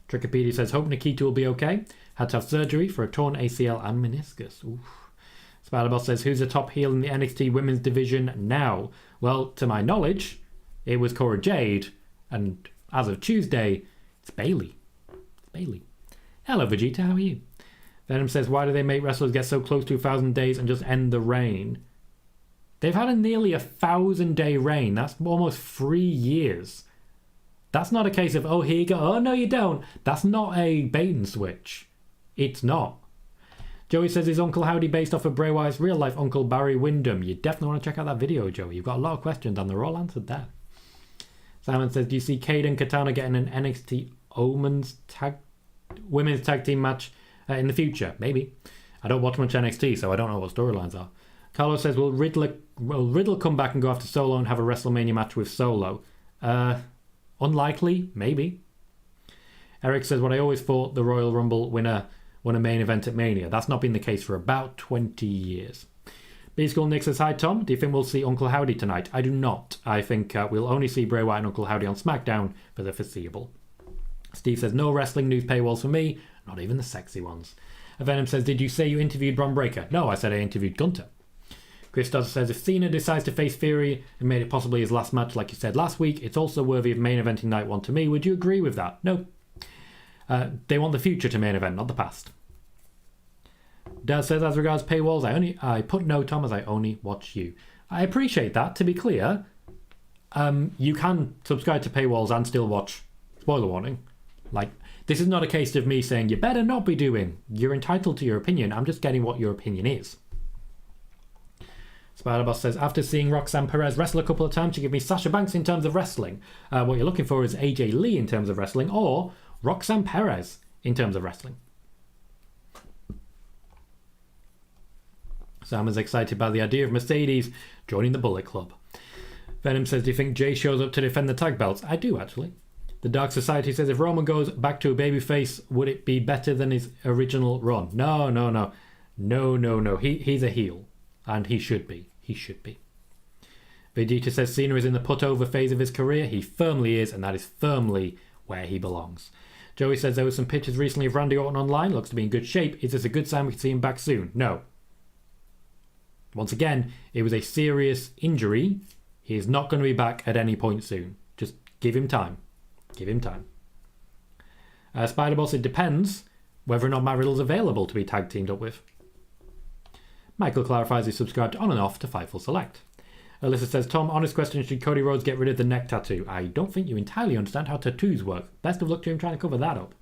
Trekkipedia says, hope Nikita will be okay. Had to have surgery for a torn ACL and meniscus. Oof. Spider-Boss says, who's the top heel in the NXT women's division now? Well, to my knowledge, it was Cora Jade, and as of Tuesday, it's Bayley. Hello, Vegeta, how are you? Venom says, why do they make wrestlers get so close to 1,000 days and just end the reign? They've had a nearly 1,000-day reign. That's almost 3 years. That's not a case of, oh, here you go. Oh, no, you don't. That's not a bait and switch. It's not. Joey says, is Uncle Howdy based off of Bray Wyatt's real-life uncle Barry Windham? You definitely want to check out that video, Joey. You've got a lot of questions, and they're all answered there. Simon says, do you see Cade and Katana getting an NXT women's tag team match in the future? Maybe. I don't watch much NXT, so I don't know what storylines are. Carlos says, will Riddle come back and go after Solo and have a WrestleMania match with Solo? Unlikely, maybe. Eric says, what I always thought the Royal Rumble winner won a main event at Mania. That's not been the case for about 20 years. B-School Nick says, hi Tom, do you think we'll see Uncle Howdy tonight? I do not. I think we'll only see Bray Wyatt and Uncle Howdy on SmackDown for the foreseeable. Steve says, no wrestling news paywalls for me, not even the sexy ones. Venom says, did you say you interviewed Bron Breakker? No, I said I interviewed Gunter. Christos says, if Cena decides to face Theory and made it possibly his last match like you said last week, it's also worthy of main eventing night one to me. Would you agree with that? No. They want the future to main event, not the past. Daz says, as regards paywalls, I put no, Tom, as I only watch you. I appreciate that. To be clear, you can subscribe to paywalls and still watch Spoiler Warning. Like, this is not a case of me saying you better not be doing. You're entitled to your opinion. I'm just getting what your opinion is. Spider-Boss says, after seeing Roxanne Perez wrestle a couple of times, she gave me Sasha Banks in terms of wrestling. What you're looking for is AJ Lee in terms of wrestling, or Roxanne Perez in terms of wrestling. Sam is excited by the idea of Mercedes joining the Bullet Club. Venom says, do you think Jay shows up to defend the tag belts? I do, actually. The Dark Society says, if Roman goes back to a babyface, would it be better than his original run? No. No. He's a heel. And he should be. Vegeta says, Cena is in the put-over phase of his career. He firmly is, and that is firmly where he belongs. Joey says, there were some pictures recently of Randy Orton online. Looks to be in good shape. Is this a good sign we can see him back soon? No. Once again, it was a serious injury. He is not going to be back at any point soon. Just give him time. Spider-Boss, it depends whether or not Matt Riddle's available to be tag teamed up with. Michael clarifies he's subscribed on and off to Fightful Select. Alyssa says, Tom, honest question, should Cody Rhodes get rid of the neck tattoo? I don't think you entirely understand how tattoos work. Best of luck to him trying to cover that up.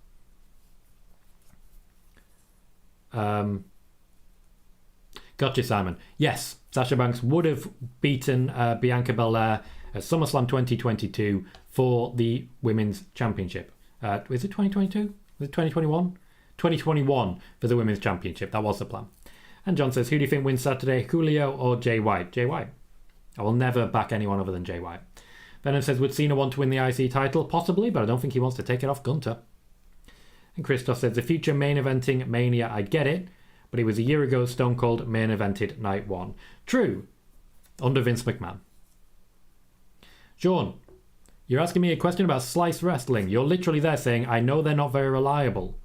Gotcha, Simon. Yes, Sasha Banks would have beaten Bianca Belair at SummerSlam 2022 for the Women's Championship. Is it 2022? Was it 2021? 2021 for the Women's Championship. That was the plan. And John says, who do you think wins Saturday, Julio or Jay White? Jay White. I will never back anyone other than Jay White. Venom says, would Cena want to win the IC title? Possibly, but I don't think he wants to take it off Gunter. And Christoph says, the future main eventing Mania, I get it, but it was a year ago Stone Cold main evented night one. True. Under Vince McMahon. Sean, you're asking me a question about Slice Wrestling. You're literally there saying, I know they're not very reliable.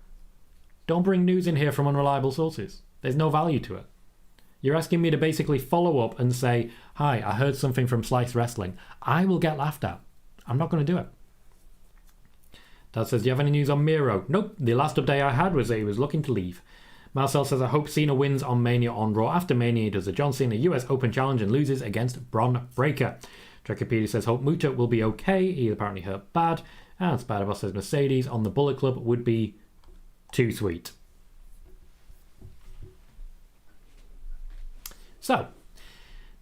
Don't bring news in here from unreliable sources. There's no value to it. You're asking me to basically follow up and say, hi, I heard something from Slice Wrestling. I will get laughed at. I'm not going to do it. Dad says, do you have any news on Miro? Nope. The last update I had was that he was looking to leave. Marcel says, I hope Cena wins on Mania on Raw. After Mania, he does the John Cena US Open Challenge and loses against Bron Breakker. Trekipedia says, hope Muta will be okay. He apparently hurt bad. And Spider-Boss says, Mercedes on the Bullet Club would be too sweet. So,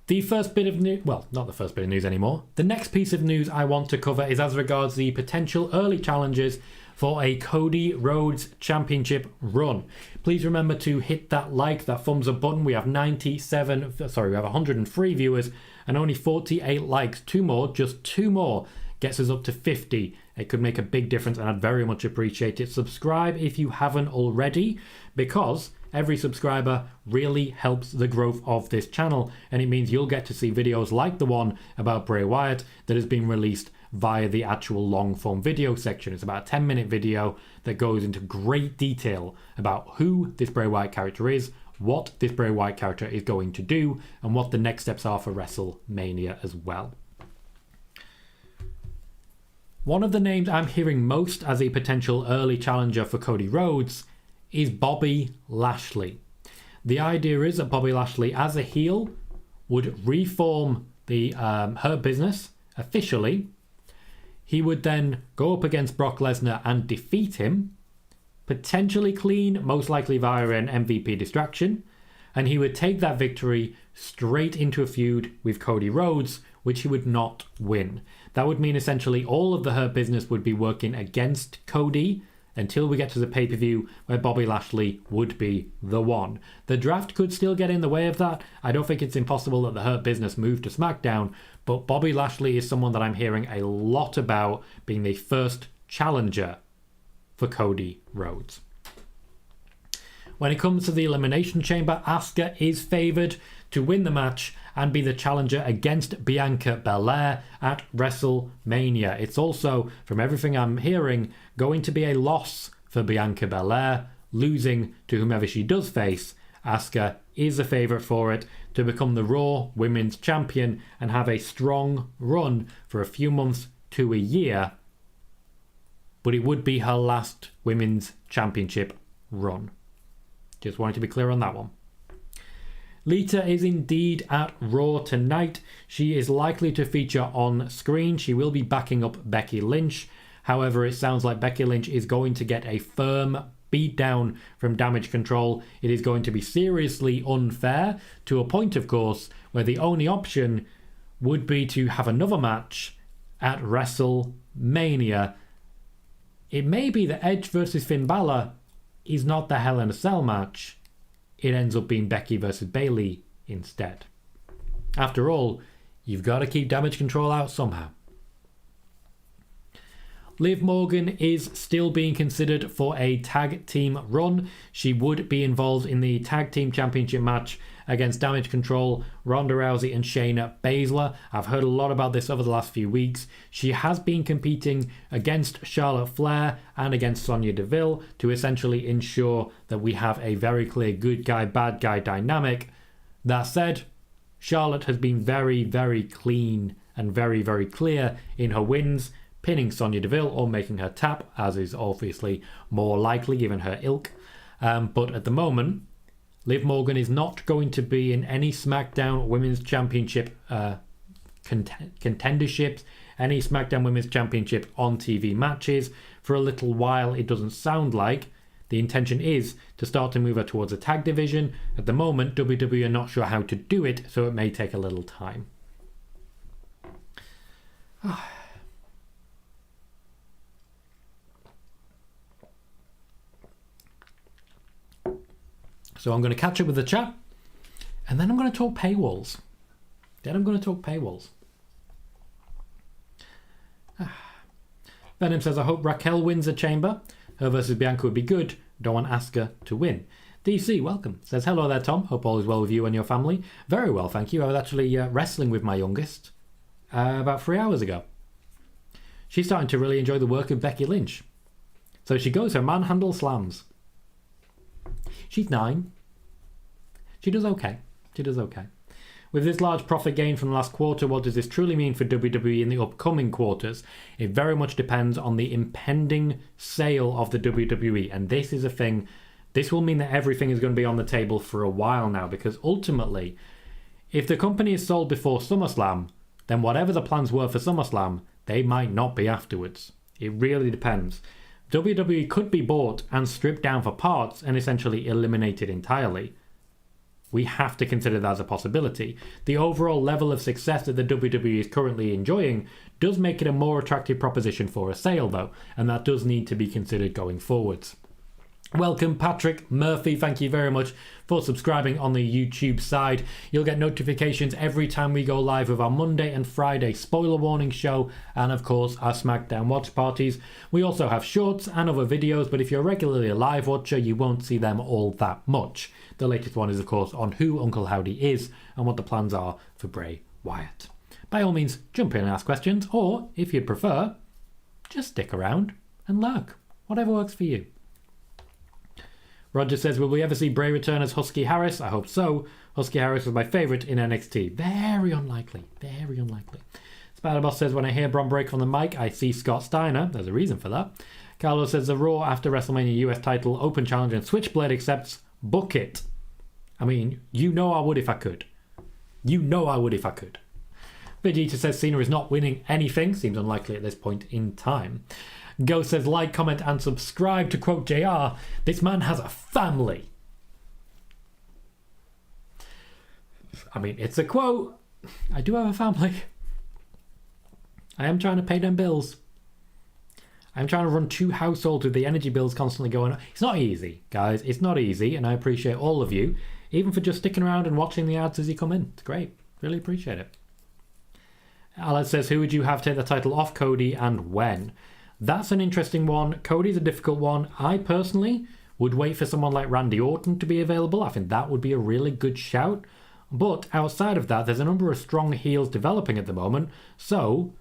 the first bit of news, well, not the first bit of news anymore. The next piece of news I want to cover is as regards the potential early challenges for a Cody Rhodes Championship run. Please remember to hit that like, that thumbs up button. We have 103 viewers and only 48 likes. Just two more gets us up to 50. It could make a big difference and I'd very much appreciate it. Subscribe if you haven't already, because every subscriber really helps the growth of this channel, and it means you'll get to see videos like the one about Bray Wyatt that has been released via the actual long form video section. It's about a 10-minute video that goes into great detail about who this Bray Wyatt character is, what this Bray Wyatt character is going to do, and what the next steps are for WrestleMania as well. One of the names I'm hearing most as a potential early challenger for Cody Rhodes is Bobby Lashley. The idea is that Bobby Lashley, as a heel, would reform the Hurt Business officially. He would then go up against Brock Lesnar and defeat him, potentially clean, most likely via an MVP distraction, and he would take that victory straight into a feud with Cody Rhodes, which he would not win. That would mean essentially all of the Hurt Business would be working against Cody until we get to the pay-per-view where Bobby Lashley would be the one. The draft could still get in the way of that. I don't think it's impossible that the Hurt Business move to SmackDown, But Bobby Lashley is someone that I'm hearing a lot about being the first challenger for Cody Rhodes. When it comes to the Elimination Chamber, Asuka is favoured to win the match and be the challenger against Bianca Belair at WrestleMania. It's also, from everything I'm hearing, going to be a loss for Bianca Belair, losing to whomever she does face. Asuka is a favourite for it to become the Raw Women's Champion and have a strong run for a few months to a year. But it would be her last Women's Championship run. Just wanted to be clear on that one. Lita is indeed at Raw tonight. She is likely to feature on screen. She will be backing up Becky Lynch. However, it sounds like Becky Lynch is going to get a firm beatdown from Damage Control. It is going to be seriously unfair, to a point, of course, where the only option would be to have another match at WrestleMania. It may be that Edge versus Finn Balor is not the Hell in a Cell match. It ends up being Becky versus Bayley instead. After all, you've got to keep Damage Control out somehow. Liv Morgan is still being considered for a tag team run. She would be involved in the tag team championship match against Damage Control, Ronda Rousey and Shayna Baszler. I've heard a lot about this over the last few weeks. She has been competing against Charlotte Flair and against Sonya Deville to essentially ensure that we have a very clear good guy, bad guy dynamic. That said, Charlotte has been very, very clean and very, very clear in her wins, pinning Sonya Deville or making her tap, as is obviously more likely given her ilk. But at the moment, Liv Morgan is not going to be in any SmackDown Women's Championship contenderships, any SmackDown Women's Championship on TV matches for a little while. It doesn't sound like. The intention is to start to move her towards a tag division. At the moment, WWE are not sure how to do it, so it may take a little time. So I'm going to catch up with the chat, and then I'm going to talk paywalls. Venom says, I hope Raquel wins the chamber. Her versus Bianca would be good. Don't want Asuka to win. DC, welcome. Says, hello there, Tom. Hope all is well with you and your family. Very well, thank you. I was actually wrestling with my youngest about 3 hours ago. She's starting to really enjoy the work of Becky Lynch. So she goes her manhandle slams. She's 9. She does okay. With this large profit gain from the last quarter, what does this truly mean for WWE in the upcoming quarters? It very much depends on the impending sale of the WWE. And this is a thing, this will mean that everything is going to be on the table for a while now, because ultimately, if the company is sold before SummerSlam, then whatever the plans were for SummerSlam, they might not be afterwards. It really depends. WWE could be bought and stripped down for parts and essentially eliminated entirely. We have to consider that as a possibility. The overall level of success that the WWE is currently enjoying does make it a more attractive proposition for a sale, though, and that does need to be considered going forwards. Welcome, Patrick Murphy. Thank you very much for subscribing on the YouTube side. You'll get notifications every time we go live with our Monday and Friday spoiler warning show, and of course our SmackDown watch parties. We also have shorts and other videos, but if you're regularly a live watcher, you won't see them all that much. The latest one is, of course, on who Uncle Howdy is and what the plans are for Bray Wyatt. By all means, jump in and ask questions, or if you'd prefer, just stick around and lurk. Whatever works for you. Roger says, will we ever see Bray return as Husky Harris? I hope so. Husky Harris was my favourite in NXT. Very unlikely. Spider-Boss says, when I hear Bron break on the mic, I see Scott Steiner. There's a reason for that. Carlos says, the Raw after WrestleMania US title, open challenge and Switchblade accepts. Book it. I mean, you know I would if I could. Vegeta says, Cena is not winning anything. Seems unlikely at this point in time. Go says, like, comment and subscribe. To quote JR, this man has a family. I mean, it's a quote. I do have a family. I am trying to pay them bills. I'm trying to run 2 households with the energy bills constantly going on. It's not easy, guys. It's not easy, and I appreciate all of you, even for just sticking around and watching the ads as you come in. It's great. Really appreciate it. Alex says, who would you have take the title off Cody and when? That's an interesting one. Cody's a difficult one. I personally would wait for someone like Randy Orton to be available. I think that would be a really good shout. But outside of that, there's a number of strong heels developing at the moment. So,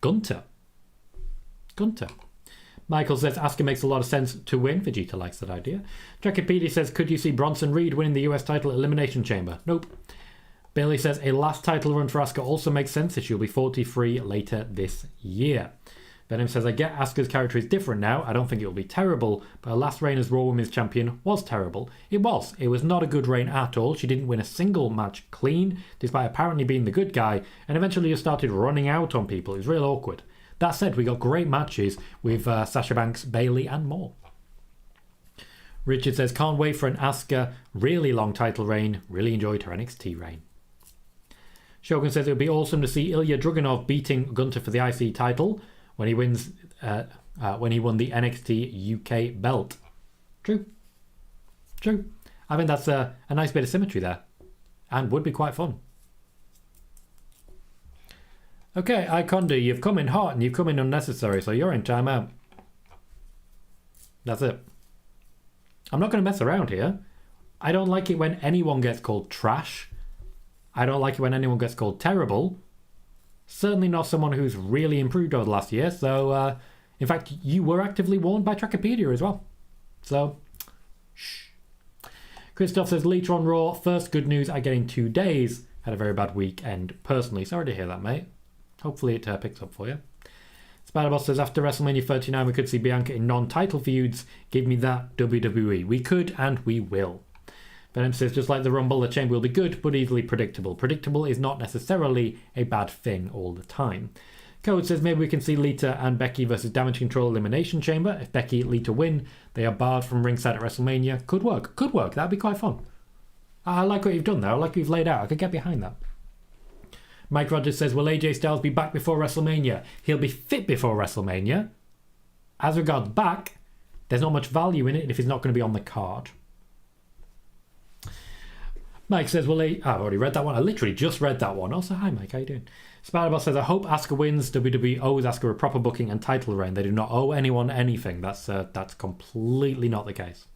Gunter. Michael says, Asuka makes a lot of sense to win. Vegeta likes that idea. Jackopedia says, could you see Bronson Reed winning the US title at Elimination Chamber? Nope. Bailey says, a last title run for Asuka also makes sense as she'll be 43 later this year. Venom says, I get Asuka's character is different now. I don't think it will be terrible, but her last reign as Raw Women's Champion was terrible. It was. It was not a good reign at all. She didn't win a single match clean, despite apparently being the good guy, and eventually just started running out on people. It was real awkward. That said, we got great matches with Sasha Banks, Bailey, and more. Richard says, can't wait for an Asuka really long title reign. Really enjoyed her NXT reign. Shogun says it would be awesome to see Ilya Dragunov beating Gunter for the IC title when he won the NXT UK belt. True. I think that's a nice bit of symmetry there, and would be quite fun. Okay, Iconda, you've come in hot and you've come in unnecessary, so you're in timeout. That's it. I'm not going to mess around here. I don't like it when anyone gets called trash. I don't like it when anyone gets called terrible. Certainly not someone who's really improved over the last year. So, in fact, you were actively warned by Trackopedia as well. So, shh. Christoph says, Leacher on Raw. First good news I get in 2 days. Had a very bad weekend personally. Sorry to hear that, mate. Hopefully it picks up for you. Spider-Boss says, after WrestleMania 39, we could see Bianca in non-title feuds. Give me that, WWE. We could and we will. Venom says, just like the Rumble, the Chamber will be good, but easily predictable. Predictable is not necessarily a bad thing all the time. Code says, maybe we can see Lita and Becky versus Damage Control Elimination Chamber. If Becky and Lita win, they are barred from ringside at WrestleMania. Could work. That'd be quite fun. I like what you've done there. I like what you've laid out. I could get behind that. Mike Rogers says, will AJ Styles be back before WrestleMania? He'll be fit before WrestleMania. As regards back, there's not much value in it if he's not going to be on the card. Mike says, I've already read that one. I literally just read that one. Also, hi Mike, how you doing? Spider-Boss says, I hope Asuka wins. WWE owes Asuka a proper booking and title reign. They do not owe anyone anything. That's completely not the case.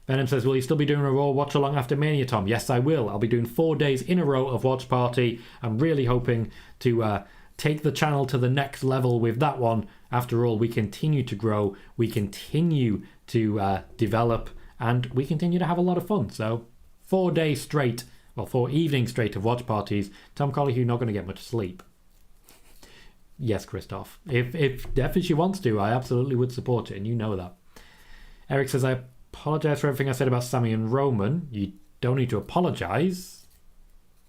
Venom says, will you still be doing a Raw watch along after Mania, Tom? Yes, I will. I'll be doing 4 days in a row of Watch Party. I'm really hoping to take the channel to the next level with that one. After all, we continue to grow, we continue to develop, and we continue to have a lot of fun. So 4 days straight, 4 evenings straight of watch parties. Tom Colohue not going to get much sleep. Yes, Christoph. If she wants to, I absolutely would support it, and you know that. Eric says, I apologise for everything I said about Sami and Roman. You don't need to apologise.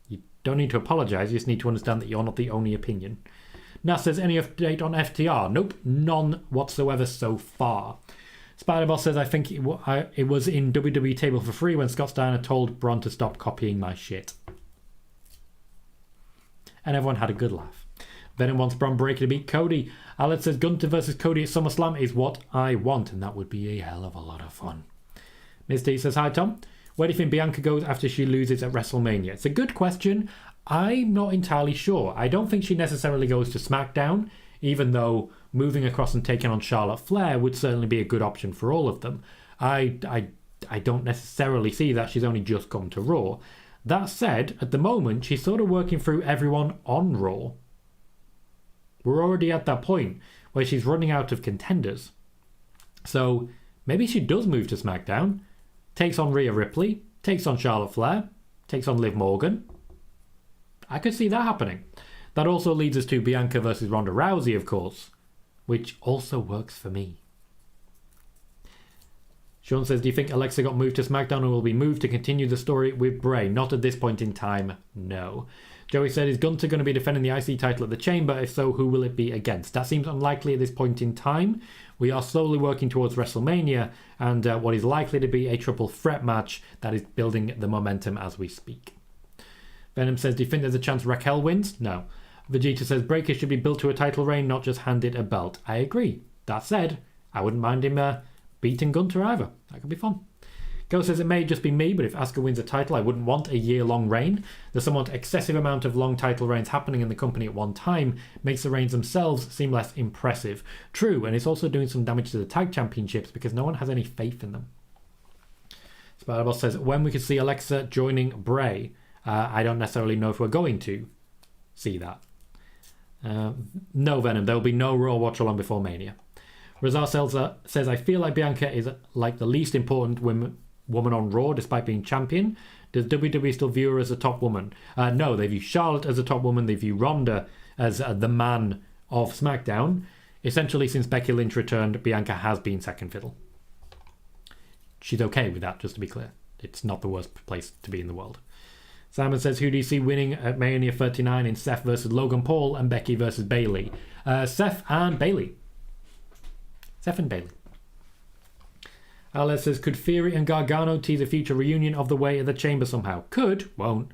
You just need to understand that you're not the only opinion. Nas says, any update on FTR? Nope, none whatsoever so far. Spider-Boss says, I think it was in WWE Table for Free when Scott Steiner told Braun to stop copying my shit. And everyone had a good laugh. Venom wants Braun Breaker to beat Cody. Alex says, Gunter versus Cody at SummerSlam is what I want, and that would be a hell of a lot of fun. Ms. D says, hi Tom. Where do you think Bianca goes after she loses at WrestleMania? It's a good question. I'm not entirely sure. I don't think she necessarily goes to SmackDown, even though moving across and taking on Charlotte Flair would certainly be a good option for all of them. I don't necessarily see that. She's only just come to Raw. That said, at the moment, she's sort of working through everyone on Raw. We're already at that point where she's running out of contenders. So maybe she does move to SmackDown, takes on Rhea Ripley, takes on Charlotte Flair, takes on Liv Morgan. I could see that happening. That also leads us to Bianca versus Ronda Rousey, of course, which also works for me. Sean says, do you think Alexa got moved to SmackDown or will be moved to continue the story with Bray? Not at this point in time, no. Joey said, is Gunter going to be defending the IC title at the Chamber? If so, who will it be against? That seems unlikely at this point in time. We are slowly working towards WrestleMania and what is likely to be a triple threat match that is building the momentum as we speak. Venom says, do you think there's a chance Raquel wins? No. Vegeta says, Breaker should be built to a title reign, not just handed a belt. I agree. That said, I wouldn't mind him beating Gunter either. That could be fun. Go says it may just be me, but if Asuka wins a title, I wouldn't want a year-long reign. The somewhat excessive amount of long title reigns happening in the company at one time makes the reigns themselves seem less impressive. True, and it's also doing some damage to the tag championships because no one has any faith in them. Spider-Boss says, when we could see Alexa joining Bray, I don't necessarily know if we're going to see that. No, Venom, there will be no Raw watch-along before Mania. Razar Seltzer says, I feel like Bianca is like the least important woman on Raw despite being champion. Does WWE still view her as a top woman? No, they view Charlotte as a top woman. They view Ronda as the man of SmackDown. Essentially, since Becky Lynch returned, Bianca has been second fiddle. She's okay with that, just to be clear. It's not the worst place to be in the world. Simon says, who do you see winning at Mania 39 in Seth versus Logan Paul and Becky versus Bayley? Seth and Bayley. Seth and Bayley. Alex says, could Theory and Gargano tease a future reunion of the Way at the Chamber somehow? Could, won't.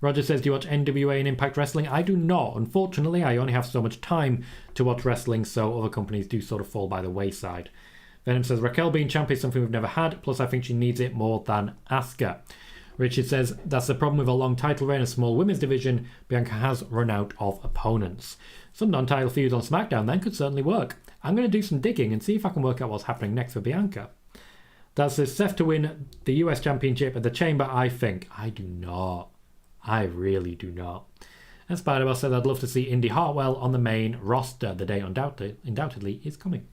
Roger says, do you watch NWA and Impact Wrestling? I do not. Unfortunately, I only have so much time to watch wrestling, so other companies do sort of fall by the wayside. Venom says, Raquel being champion is something we've never had, plus I think she needs it more than Asuka. Richard says, that's the problem with a long title reign and small women's division. Bianca has run out of opponents. Some non-title feuds on SmackDown then could certainly work. I'm going to do some digging and see if I can work out what's happening next for Bianca. Does this Seth to win the US Championship at the Chamber? I think. I do not. I really do not. And Spider-Man said, I'd love to see Indy Hartwell on the main roster. The day undoubtedly is coming.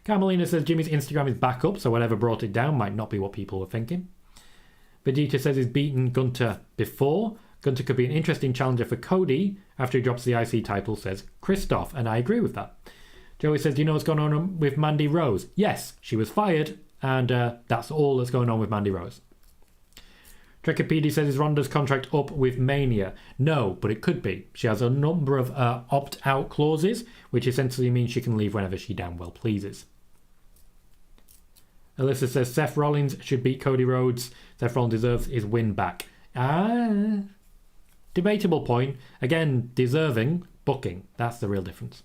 Carmelina says, Jimmy's Instagram is back up, so whatever brought it down might not be what people were thinking. Vegeta says he's beaten Gunter before. Gunter could be an interesting challenger for Cody after he drops the IC title, says Christoph, and I agree with that. Joey says, do you know what's going on with Mandy Rose? Yes, she was fired, and that's all that's going on with Mandy Rose. Trekkipedia says, is Ronda's contract up with Mania? No, but it could be. She has a number of opt-out clauses, which essentially means she can leave whenever she damn well pleases. Alyssa says, Seth Rollins should beat Cody Rhodes. Seth Rollins deserves his win back. Debatable point. Again, deserving, booking. That's the real difference.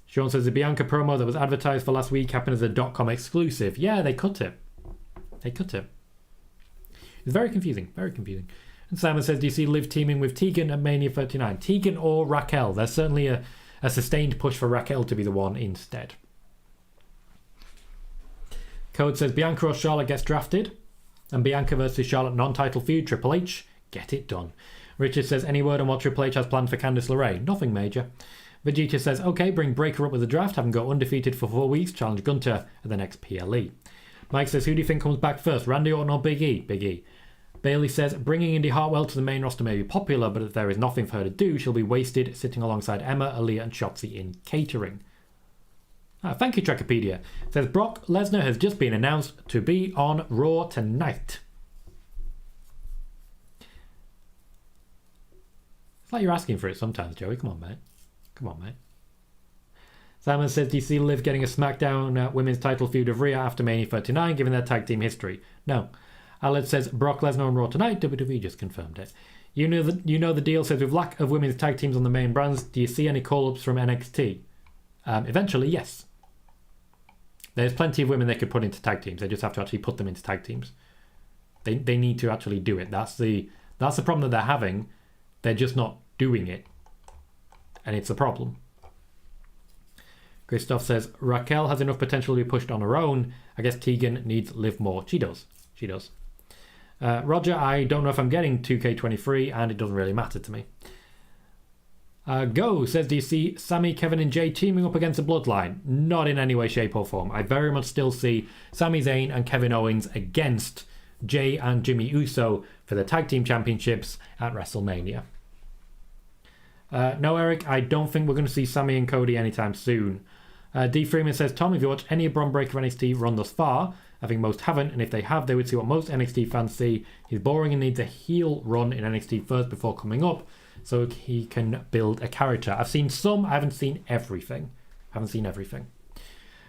Sean says, the Bianca promo that was advertised for last week happened as a .com exclusive. Yeah, they cut it. It's very confusing, very confusing. And Simon says, do you see Liv teaming with Tegan at Mania 39? Tegan or Raquel? There's certainly a sustained push for Raquel to be the one instead. Code says, Bianca or Charlotte gets drafted. And Bianca versus Charlotte non-title feud, Triple H, get it done. Richard says, any word on what Triple H has planned for Candice LeRae? Nothing major. Vegeta says, okay, bring Breaker up with the draft, have him go undefeated for 4 weeks, challenge Gunter at the next PLE. Mike says, who do you think comes back first, Randy Orton or Big E? Big E. Bailey says, bringing Indy Hartwell to the main roster may be popular, but if there is nothing for her to do, she'll be wasted sitting alongside Emma, Aaliyah and Shotzi in catering. Thank you, Trekkipedia. It says, Brock Lesnar has just been announced to be on Raw tonight. It's like you're asking for it sometimes, Joey. Come on, mate. Simon says, do you see Liv getting a SmackDown women's title feud of Rhea after Mania 39, given their tag team history? No. Aled says, Brock Lesnar on Raw tonight. WWE just confirmed it. You know the deal says, with lack of women's tag teams on the main brands, do you see any call-ups from NXT? Eventually, yes. There's plenty of women they could put into tag teams. They just have to actually put them into tag teams. They need to actually do it. That's the problem that they're having. They're just not doing it. And it's a problem. Christoph says, Raquel has enough potential to be pushed on her own. I guess Tegan needs Liv more. She does. Roger, I don't know if I'm getting 2K23, and it doesn't really matter to me. Go says, do you see Sami, Kevin and Jay teaming up against the Bloodline? Not in any way, shape or form. I very much still see Sami Zayn and Kevin Owens against Jay and Jimmy Uso for the tag team championships at WrestleMania. No, Eric, I don't think we're going to see Sami and Cody anytime soon. D. Freeman says, Tom, if you watch any Bron Breakker NXT run thus far, I think most haven't, and if they have, they would see what most NXT fans see. He's boring and needs a heel run in NXT first before coming up, so he can build a character. I've seen some, I haven't seen everything.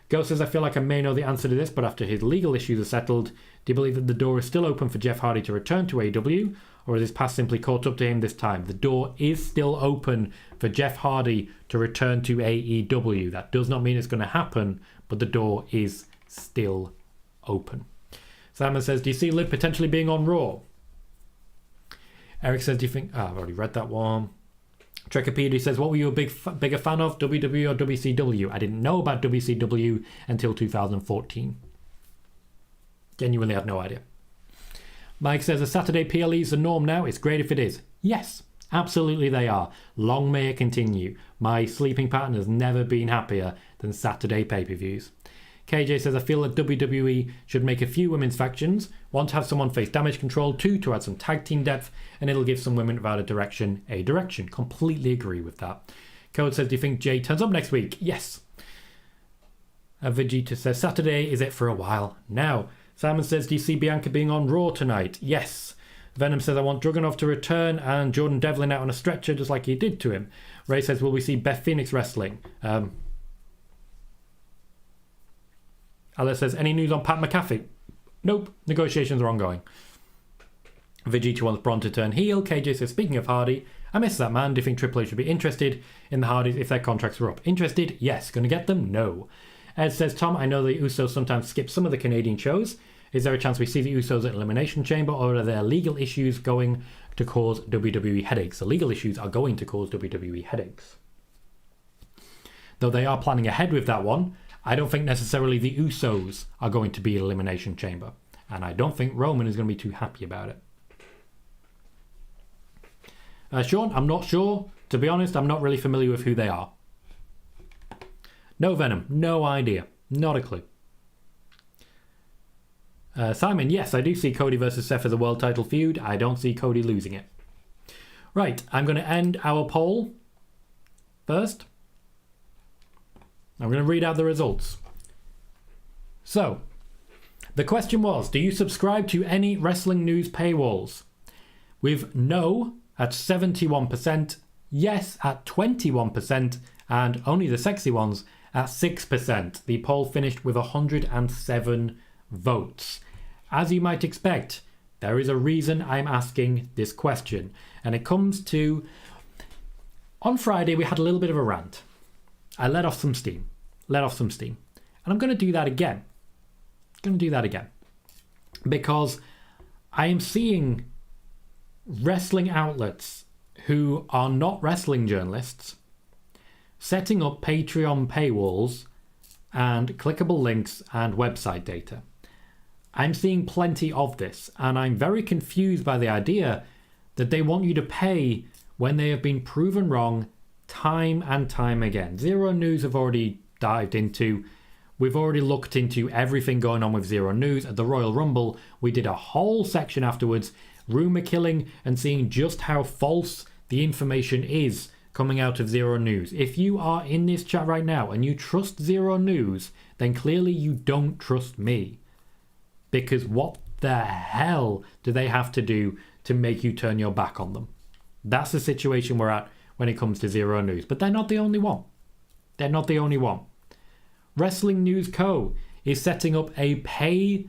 Ghost says, I feel like I may know the answer to this, but after his legal issues are settled, do you believe that the door is still open for Jeff Hardy to return to AEW, or has his past simply caught up to him this time? The door is still open for Jeff Hardy to return to AEW. That does not mean it's going to happen, but the door is still open. Simon says, do you see Liv potentially being on Raw? Eric says, do you think... I've already read that one. Trekopedia says, what were you bigger fan of, WWE or WCW? I didn't know about WCW until 2014. Genuinely had no idea. Mike says, a Saturday PLE is the norm now. It's great if it is. Yes, absolutely they are. Long may it continue. My sleeping pattern has never been happier than Saturday pay-per-views. KJ says, I feel that WWE should make a few women's factions. One, to have someone face Damage Control. 2, to add some tag team depth. And it'll give some women without a direction. Completely agree with that. Code says, do you think Jay turns up next week? Yes. Vegeta says, Saturday is it for a while now. Simon says, do you see Bianca being on Raw tonight? Yes. Venom says, I want Dragunov to return and Jordan Devlin out on a stretcher just like he did to him. Ray says, will we see Beth Phoenix wrestling? Alice says, any news on Pat McAfee? Nope, negotiations are ongoing. Vegeta wants Braun to turn heel. KJ says, speaking of Hardy, I miss that man. Do you think Triple H should be interested in the Hardys if their contracts were up? Interested? Yes. Gonna get them? No. Ed says, Tom, I know the Usos sometimes skip some of the Canadian shows. Is there a chance we see the Usos at Elimination Chamber, or are there legal issues going to cause WWE headaches? The legal issues are going to cause WWE headaches. Though they are planning ahead with that one, I don't think necessarily the Usos are going to be Elimination Chamber. And I don't think Roman is going to be too happy about it. Sean, I'm not sure. To be honest, I'm not really familiar with who they are. No Venom. No idea. Not a clue. Simon, yes, I do see Cody versus Seth as a world title feud. I don't see Cody losing it. Right, I'm going to end our poll first. I'm going to read out the results. So, the question was, do you subscribe to any wrestling news paywalls? With no at 71%, yes at 21%, and only the sexy ones at 6%. The poll finished with 107 votes. As you might expect, there is a reason I'm asking this question, and it comes to... On Friday, we had a little bit of a rant. I let off some steam. And I'm going to do that again. Because I am seeing wrestling outlets who are not wrestling journalists setting up Patreon paywalls and clickable links and website data. I'm seeing plenty of this, and I'm very confused by the idea that they want you to pay when they have been proven wrong time and time again. Zero News have already dived into. We've already looked into everything going on with Zero News. At the Royal Rumble, we did a whole section afterwards, rumour killing and seeing just how false the information is coming out of Zero News. If you are in this chat right now and you trust Zero News, then clearly you don't trust me. Because what the hell do they have to do to make you turn your back on them? That's the situation we're at when it comes to Zero News. But they're not the only one. Wrestling News Co. is setting up a pay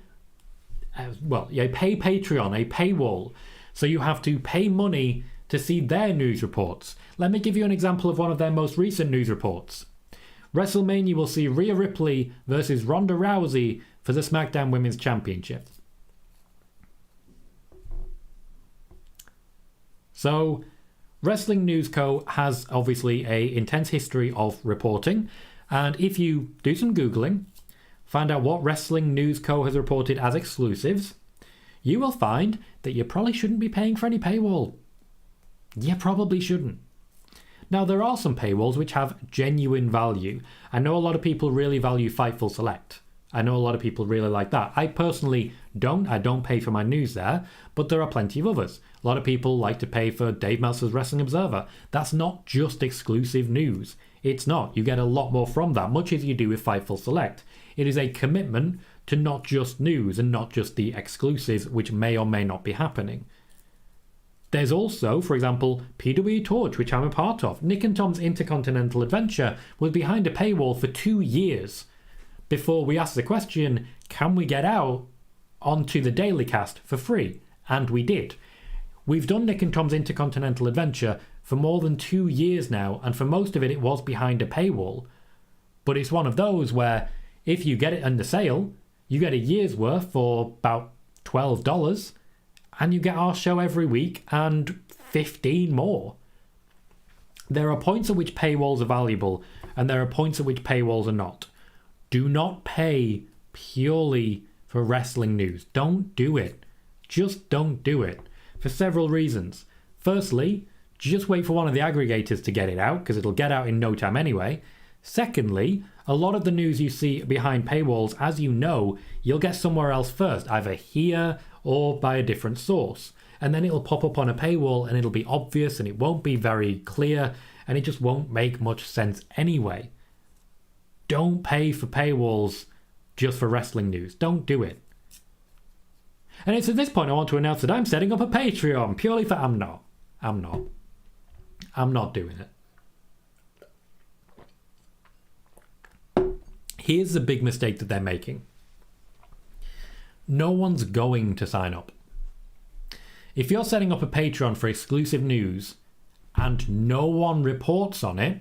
Patreon, a paywall. So you have to pay money to see their news reports. Let me give you an example of one of their most recent news reports. WrestleMania will see Rhea Ripley versus Ronda Rousey for the SmackDown Women's Championship. So, Wrestling News Co. has obviously an intense history of reporting, and if you do some Googling, find out what Wrestling News Co. has reported as exclusives, you will find that you probably shouldn't be paying for any paywall. You probably shouldn't. Now, there are some paywalls which have genuine value. I know a lot of people really value Fightful Select. I know a lot of people really like that. I personally don't. I don't pay for my news there, but there are plenty of others. A lot of people like to pay for Dave Meltzer's Wrestling Observer. That's not just exclusive news. It's not. You get a lot more from that, much as you do with Fightful Select. It is a commitment to not just news and not just the exclusives, which may or may not be happening. There's also, for example, PWTorch, which I'm a part of. Nick and Tom's Intercontinental Adventure was behind a paywall for 2 years before we asked the question, can we get out onto the Daily Cast for free? And we did. We've done Nick and Tom's Intercontinental Adventure for more than 2 years now, and for most of it, it was behind a paywall. But it's one of those where if you get it under sale, you get a year's worth for about $12, and you get our show every week and 15 more. There are points at which paywalls are valuable, and there are points at which paywalls are not. Do not pay purely for wrestling news. Don't do it. Just don't do it. For several reasons. Firstly, just wait for one of the aggregators to get it out, because it'll get out in no time anyway. Secondly, a lot of the news you see behind paywalls, as you know, you'll get somewhere else first, either here or by a different source. And then it'll pop up on a paywall and it'll be obvious and it won't be very clear and it just won't make much sense anyway. Don't pay for paywalls just for wrestling news. Don't do it. And it's at this point I want to announce that I'm setting up a Patreon purely for... I'm not doing it. Here's the big mistake that they're making. No one's going to sign up. If you're setting up a Patreon for exclusive news and no one reports on it,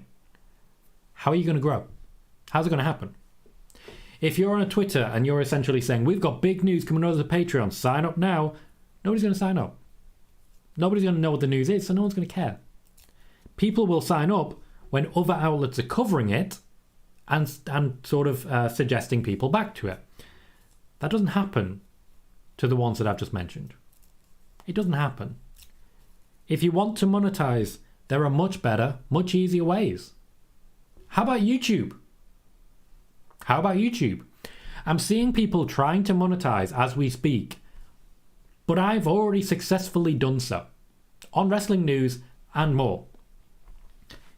how are you going to grow? How's it going to happen? If you're on a Twitter and you're essentially saying, we've got big news coming over the Patreon, sign up now, nobody's going to sign up. Nobody's going to know what the news is, so no one's going to care. People will sign up when other outlets are covering it and sort of suggesting people back to it. That doesn't happen to the ones that I've just mentioned. It doesn't happen. If you want to monetize, there are much better, much easier ways. How about YouTube? How about YouTube? I'm seeing people trying to monetize as we speak, but I've already successfully done so on wrestling news and more.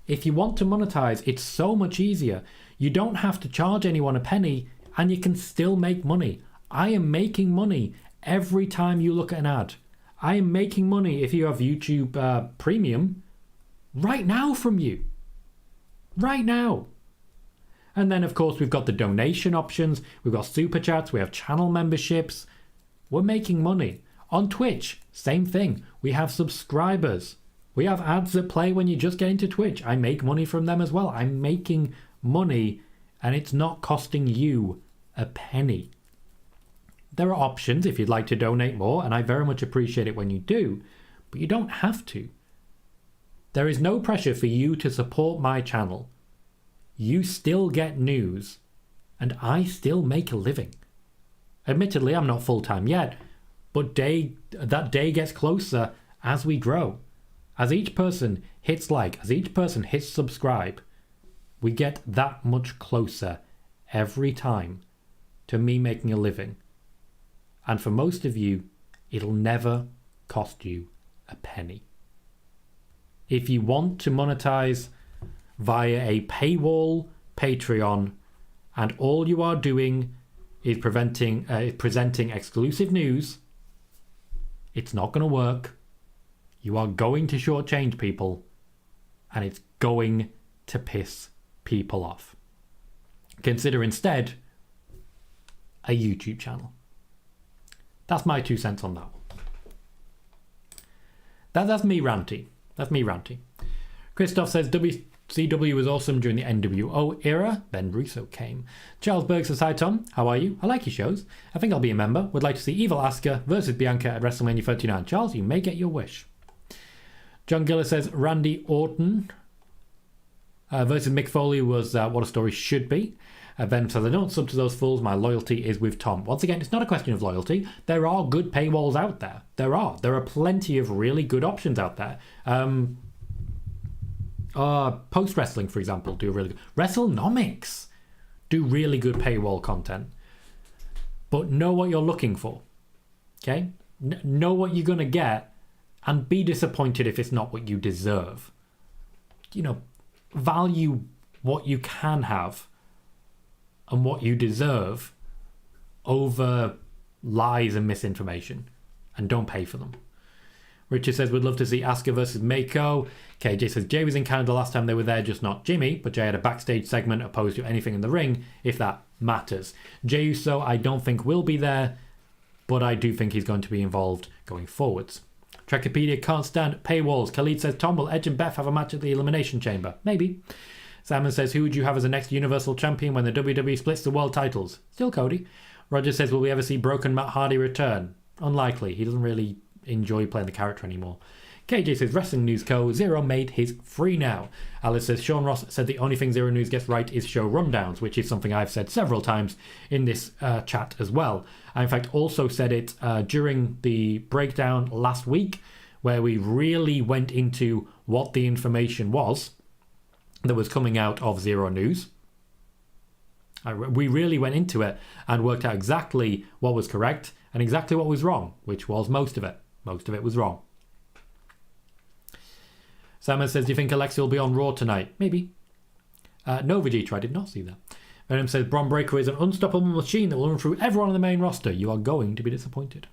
If you want to monetize, it's so much easier. You don't have to charge anyone a penny and you can still make money. I am making money every time you look at an ad. I am making money if you have YouTube Premium right now from you. Right now. And then, of course, we've got the donation options. We've got super chats. We have channel memberships. We're making money. On Twitch, same thing. We have subscribers. We have ads that play when you just get into Twitch. I make money from them as well. I'm making money and it's not costing you a penny. There are options if you'd like to donate more, and I very much appreciate it when you do, but you don't have to. There is no pressure for you to support my channel. You still get news, and I still make a living. Admittedly, I'm not full-time yet, but that day gets closer as we grow. As each person hits like, as each person hits subscribe, we get that much closer every time to me making a living. And for most of you, it'll never cost you a penny. If you want to monetize via a paywall Patreon, and all you are doing is presenting exclusive news, it's not going to work. You are going to shortchange people, and it's going to piss people off. Consider instead a YouTube channel. That's my 2 cents on that one. That's me ranty. That's me ranty. Christoph says WCW was awesome during the NWO era. Ben Russo came. Charles Berg says, hi Tom, how are you? I like your shows. I think I'll be a member. Would like to see Evil Asuka versus Bianca at WrestleMania 39. Charles, you may get your wish. John Gillis says, Randy Orton versus Mick Foley was what a story should be. Ben says, I don't sub to those fools. My loyalty is with Tom. Once again, it's not a question of loyalty. There are good paywalls out there. There are plenty of really good options out there. Post Wrestling, for example, do really good. WrestleNomics do really good paywall content. But know what you're looking for. Okay? Know what you're going to get and be disappointed if it's not what you deserve. You know, value what you can have and what you deserve over lies and misinformation, and don't pay for them. Richard says, would love to see Asuka versus Meiko. KJ says, Jay was in Canada last time they were there, just not Jimmy, but Jay had a backstage segment opposed to anything in the ring, if that matters. Jey Uso, I don't think will be there, but I do think he's going to be involved going forwards. Trekipedia can't stand paywalls. Khalid says, Tom, will Edge and Beth have a match at the Elimination Chamber? Maybe. Simon says, who would you have as the next Universal Champion when the WWE splits the world titles? Still Cody. Roger says, will we ever see broken Matt Hardy return? unlikely. He doesn't really enjoy playing the character anymore. KJ says, Wrestling News Co. Zero made his free now. Alice says, Sean Ross said the only thing Zero News gets right is show rundowns, which is something I've said several times in this chat as well. I, in fact, also said it during the breakdown last week, where we really went into what the information was that was coming out of Zero News. We really went into it and worked out exactly what was correct and exactly what was wrong, which was most of it. Most of it was wrong. Simon says, do you think Alexa will be on Raw tonight? Maybe. Nova G, I did not see that. Venom says, Bron Breakker is an unstoppable machine that will run through everyone on the main roster. You are going to be disappointed.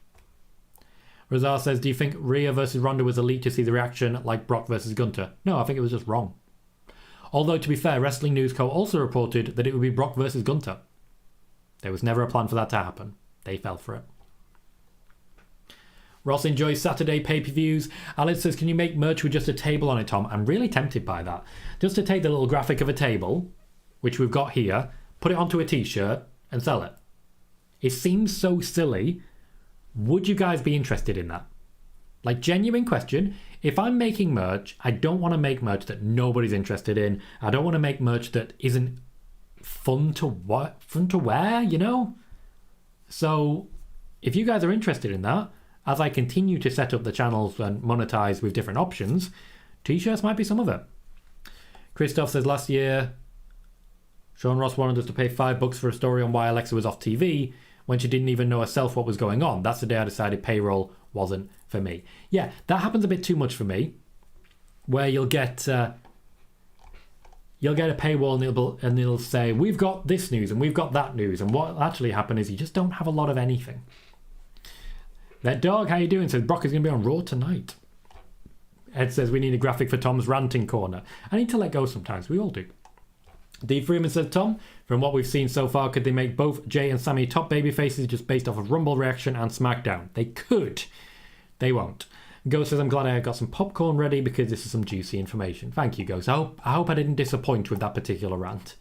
Razar says, do you think Rhea versus Ronda was elite to see the reaction like Brock versus Gunther? No, I think it was just wrong. Although, to be fair, Wrestling News Co. also reported that it would be Brock versus Gunther. There was never a plan for that to happen. They fell for it. Ross enjoys Saturday pay-per-views. Alice says, can you make merch with just a table on it, Tom? I'm really tempted by that. Just to take the little graphic of a table, which we've got here, put it onto a t-shirt and sell it. It seems so silly. Would you guys be interested in that? Like, genuine question. If I'm making merch, I don't want to make merch that nobody's interested in. I don't want to make merch that isn't fun to wear, you know? So, if you guys are interested in that, as I continue to set up the channels and monetize with different options, t-shirts might be some of it. Christoph says, last year, Sean Ross wanted us to pay $5 for a story on why Alexa was off TV when she didn't even know herself what was going on. That's the day I decided payroll wasn't for me. Yeah, that happens a bit too much for me, where you'll get a paywall and it'll say, we've got this news and we've got that news, and what actually happened is you just don't have a lot of anything. That dog, how you doing? Says Brock is going to be on Raw tonight. Ed says we need a graphic for Tom's ranting corner. I need to let go sometimes. We all do. D. Freeman says, Tom, from what we've seen so far, could they make both Jay and Sami top baby faces just based off of Rumble reaction and SmackDown? They could. They won't. Ghost says, I'm glad I got some popcorn ready because this is some juicy information. Thank you, Ghost. I hope I didn't disappoint with that particular rant.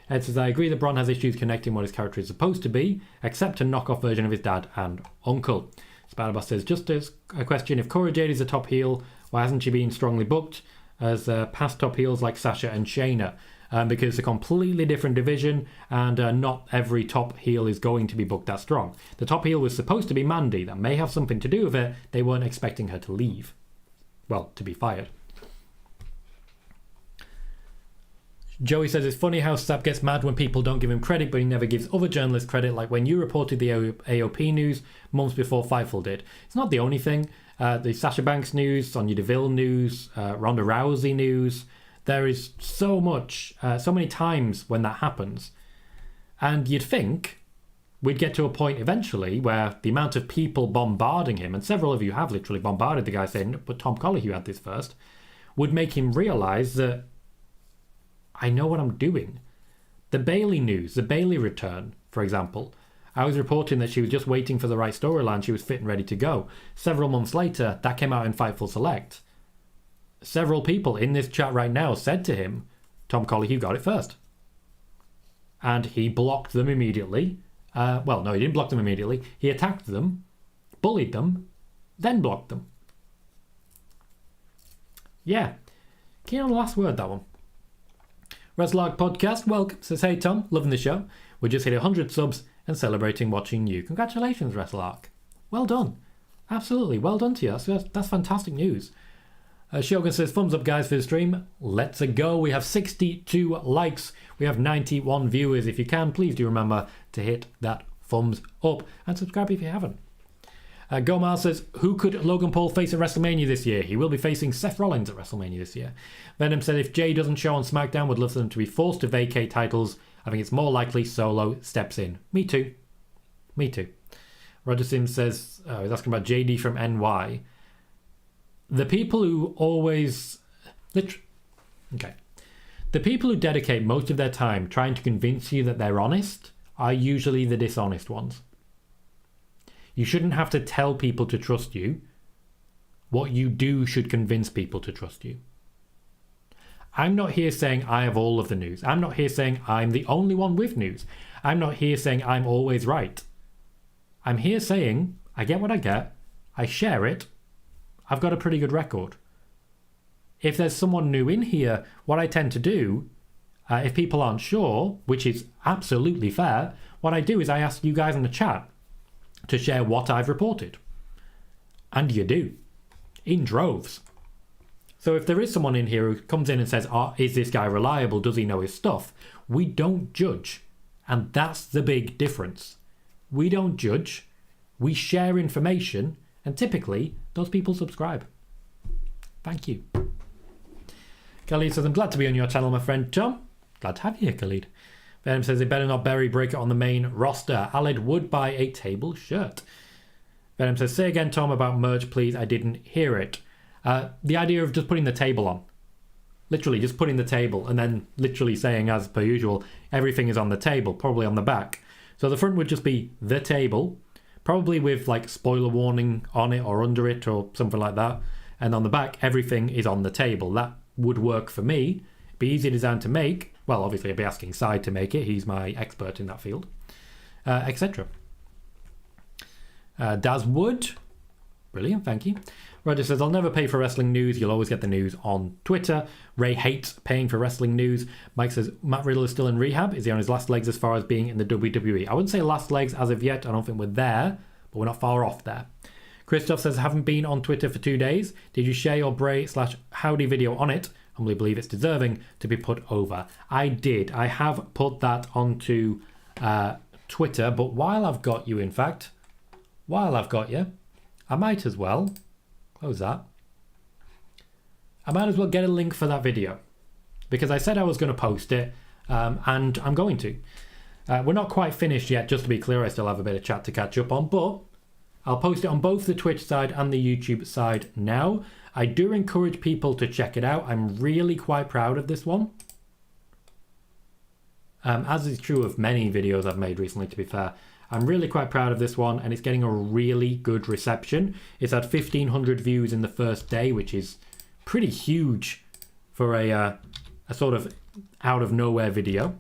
Ed says, I agree that Bron has issues connecting what his character is supposed to be, except a knockoff version of his dad and uncle. Spider-Boss says, just as a question, if Cora Jade is a top heel, why hasn't she been strongly booked as past top heels like Sasha and Shayna? Because it's a completely different division and not every top heel is going to be booked that strong. The top heel was supposed to be Mandy. That may have something to do with it. They weren't expecting her to leave. Well, to be fired. Joey says, it's funny how Sapp gets mad when people don't give him credit, but he never gives other journalists credit, like when you reported the AOP news months before Fightful did. It's not the only thing. The Sasha Banks news, Sonya Deville news, Ronda Rousey news. There is so much, so many times when that happens. And you'd think we'd get to a point eventually where the amount of people bombarding him, and several of you have literally bombarded the guy saying, but Tom Colohue had this first, would make him realise that I know what I'm doing. The Bayley news, the Bayley return, for example. I was reporting that she was just waiting for the right storyline. She was fit and ready to go. Several months later, that came out in Fightful Select. Several people in this chat right now said to him, Tom Colohue got it first. And he blocked them immediately. Well, no, he didn't block them immediately. He attacked them, bullied them, then blocked them. Yeah. Keen on the last word, that one. WrestleTalk podcast, welcome. Says, hey Tom, loving the show. We just hit 100 subs and celebrating watching you. Congratulations, WrestleTalk. Well done. Absolutely, well done to you. That's fantastic news. Shogun says, thumbs up guys for the stream. Let's go. We have 62 likes. We have 91 viewers. If you can, please do remember to hit that thumbs up and subscribe if you haven't. Gomar says, who could Logan Paul face at WrestleMania this year? He will be facing Seth Rollins at WrestleMania this year. Venom said, if Jay doesn't show on SmackDown, would love for them to be forced to vacate titles. I think it's more likely Solo steps in. Me too. Me too. Roger Sims says, he's asking about JD from NY. The people who always... Okay. The people who dedicate most of their time trying to convince you that they're honest are usually the dishonest ones. You shouldn't have to tell people to trust you. What you do should convince people to trust you. I'm not here saying I have all of the news. I'm not here saying I'm the only one with news. I'm not here saying I'm always right. I'm here saying I get what I get. I share it. I've got a pretty good record. If there's someone new in here, what I tend to do, if people aren't sure, which is absolutely fair, what I do is I ask you guys in the chat to share what I've reported. And you do. In droves. So if there is someone in here who comes in and says, oh, is this guy reliable? Does he know his stuff? We don't judge. And that's the big difference. We don't judge. We share information. And typically, those people subscribe. Thank you. Khalid says, I'm glad to be on your channel, my friend Tom. Glad to have you here, Khalid. Venom says, they better not bury Breaker on the main roster. Aled would buy a table shirt. Venom says, say again, Tom, about merch, please. I didn't hear it. The idea of just putting the table on. Literally, just putting the table and then literally saying, as per usual, everything is on the table, probably on the back. So the front would just be the table, probably with like spoiler warning on it or under it or something like that. And on the back, everything is on the table. That would work for me. Be easy design to make. Well, obviously, I'd be asking Cy to make it. He's my expert in that field, etc. Daz Wood. Brilliant, thank you. Roger says, I'll never pay for wrestling news. You'll always get the news on Twitter. Ray hates paying for wrestling news. Mike says, Matt Riddle is still in rehab. Is he on his last legs as far as being in the WWE? I wouldn't say last legs as of yet. I don't think we're there, but we're not far off there. Christoph says, haven't been on Twitter for 2 days. Did you share your Bray/Howdy video on it? Humbly believe it's deserving to be put over. I did. I have put that onto Twitter, but while I've got you, in fact, I might as well close that. I might as well get a link for that video because I said I was going to post it, and I'm going to. We're not quite finished yet, just to be clear. I still have a bit of chat to catch up on, but I'll post it on both the Twitch side and the YouTube side now. I do encourage people to check it out. I'm really quite proud of this one. As is true of many videos I've made recently, to be fair. I'm really quite proud of this one, and it's getting a really good reception. It's had 1,500 views in the first day, which is pretty huge for a sort of out of nowhere video.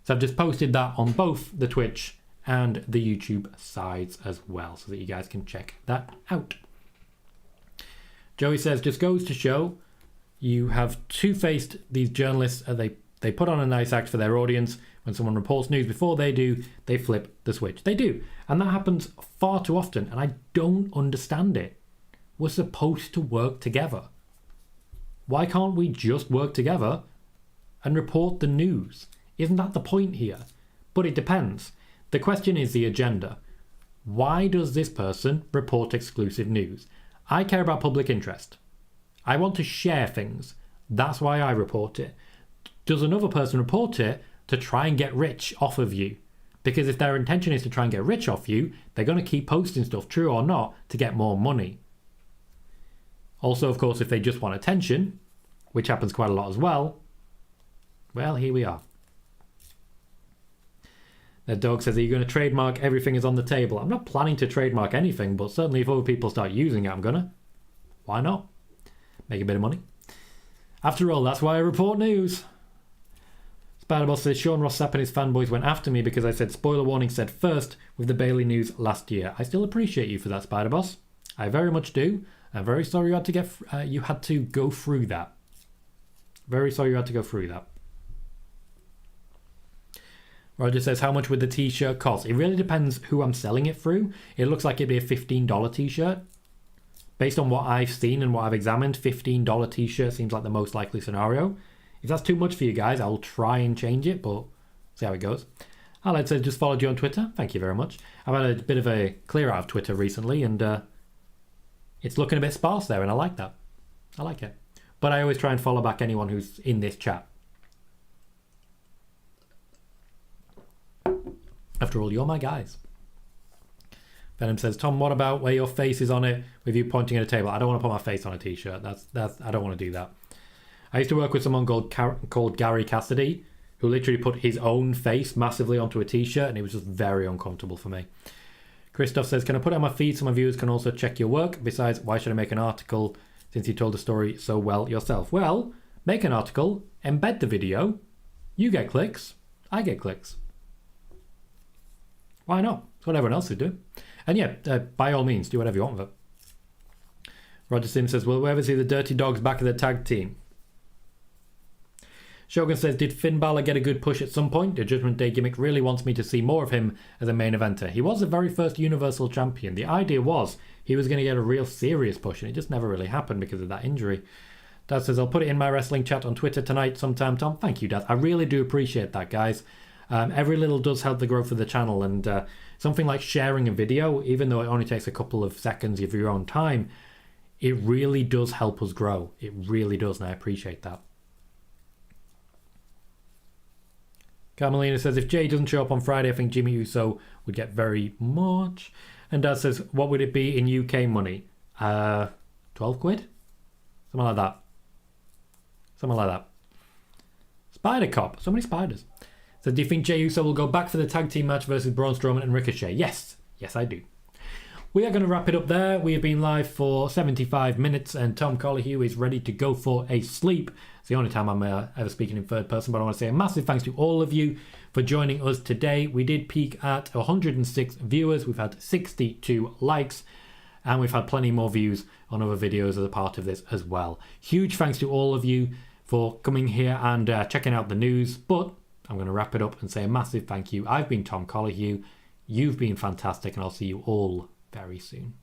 So I've just posted that on both the Twitch and the YouTube sides as well, so that you guys can check that out. Joey says, just goes to show you have two-faced these journalists. They put on a nice act for their audience. When someone reports news before they do, they flip the switch. They do. And that happens far too often, and I don't understand it. We're supposed to work together. Why can't we just work together and report the news? Isn't that the point here? But it depends. The question is the agenda. Why does this person report exclusive news? I care about public interest. I want to share things. That's why I report it. Does another person report it to try and get rich off of you? Because if their intention is to try and get rich off you, they're going to keep posting stuff, true or not, to get more money. Also, of course, if they just want attention, which happens quite a lot as well, well, here we are. The dog says, are you going to trademark everything is on the table? I'm not planning to trademark anything, but certainly if other people start using it, I'm going to. Why not? Make a bit of money. After all, that's why I report news. Spider-Boss says, Sean Ross Sapp and his fanboys went after me because I said spoiler warning said first with the Bailey news last year. I still appreciate you for that, Spider-Boss. I very much do. I'm very sorry you had to go through that. Very sorry you had to go through that. Roger says, how much would the t-shirt cost? It really depends who I'm selling it through. It looks like it'd be a $15 t-shirt. Based on what I've seen and what I've examined, $15 t-shirt seems like the most likely scenario. If that's too much for you guys, I'll try and change it, but see how it goes. Aled says, just followed you on Twitter. Thank you very much. I've had a bit of a clear out of Twitter recently, and it's looking a bit sparse there, and I like that. I like it. But I always try and follow back anyone who's in this chat. After all, you're my guys. Venom says, Tom, what about where your face is on it with you pointing at a table? I don't want to put my face on a t-shirt. I don't want to do that. I used to work with someone called Gary Cassidy, who literally put his own face massively onto a t-shirt, and it was just very uncomfortable for me. Christoph says, can I put it on my feed so my viewers can also check your work? Besides, why should I make an article since you told the story so well yourself? Well, make an article, embed the video, you get clicks, I get clicks. Why not? It's what everyone else would do. And yeah, by all means, do whatever you want with it. Roger Sim says, will we ever see the Dirty Dogs back in the tag team? Shogun says, did Finn Balor get a good push at some point? The Judgment Day gimmick really wants me to see more of him as a main eventer. He was the very first Universal Champion. The idea was he was going to get a real serious push, and it just never really happened because of that injury. Dad says, I'll put it in my wrestling chat on Twitter tonight sometime, Tom. Thank you, Dad. I really do appreciate that, guys. Every little does help the growth of the channel, and something like sharing a video, even though it only takes a couple of seconds of your own time, it really does help us grow. It really does, and I appreciate that. Carmelina says, if Jay doesn't show up on Friday, I think Jimmy Uso would get very much. And Dad says, what would it be in UK money? 12 quid? Something like that. Something like that. Spider Cop. So many spiders. So do you think Jey Uso will go back for the tag team match versus Braun Strowman and Ricochet? Yes. Yes, I do. We are going to wrap it up there. We have been live for 75 minutes and Tom Colohue is ready to go for a sleep. It's the only time I'm ever speaking in third person, but I want to say a massive thanks to all of you for joining us today. We did peak at 106 viewers. We've had 62 likes and we've had plenty more views on other videos as a part of this as well. Huge thanks to all of you for coming here and checking out the news, but I'm going to wrap it up and say a massive thank you. I've been Tom Colohue. You've been fantastic and I'll see you all very soon.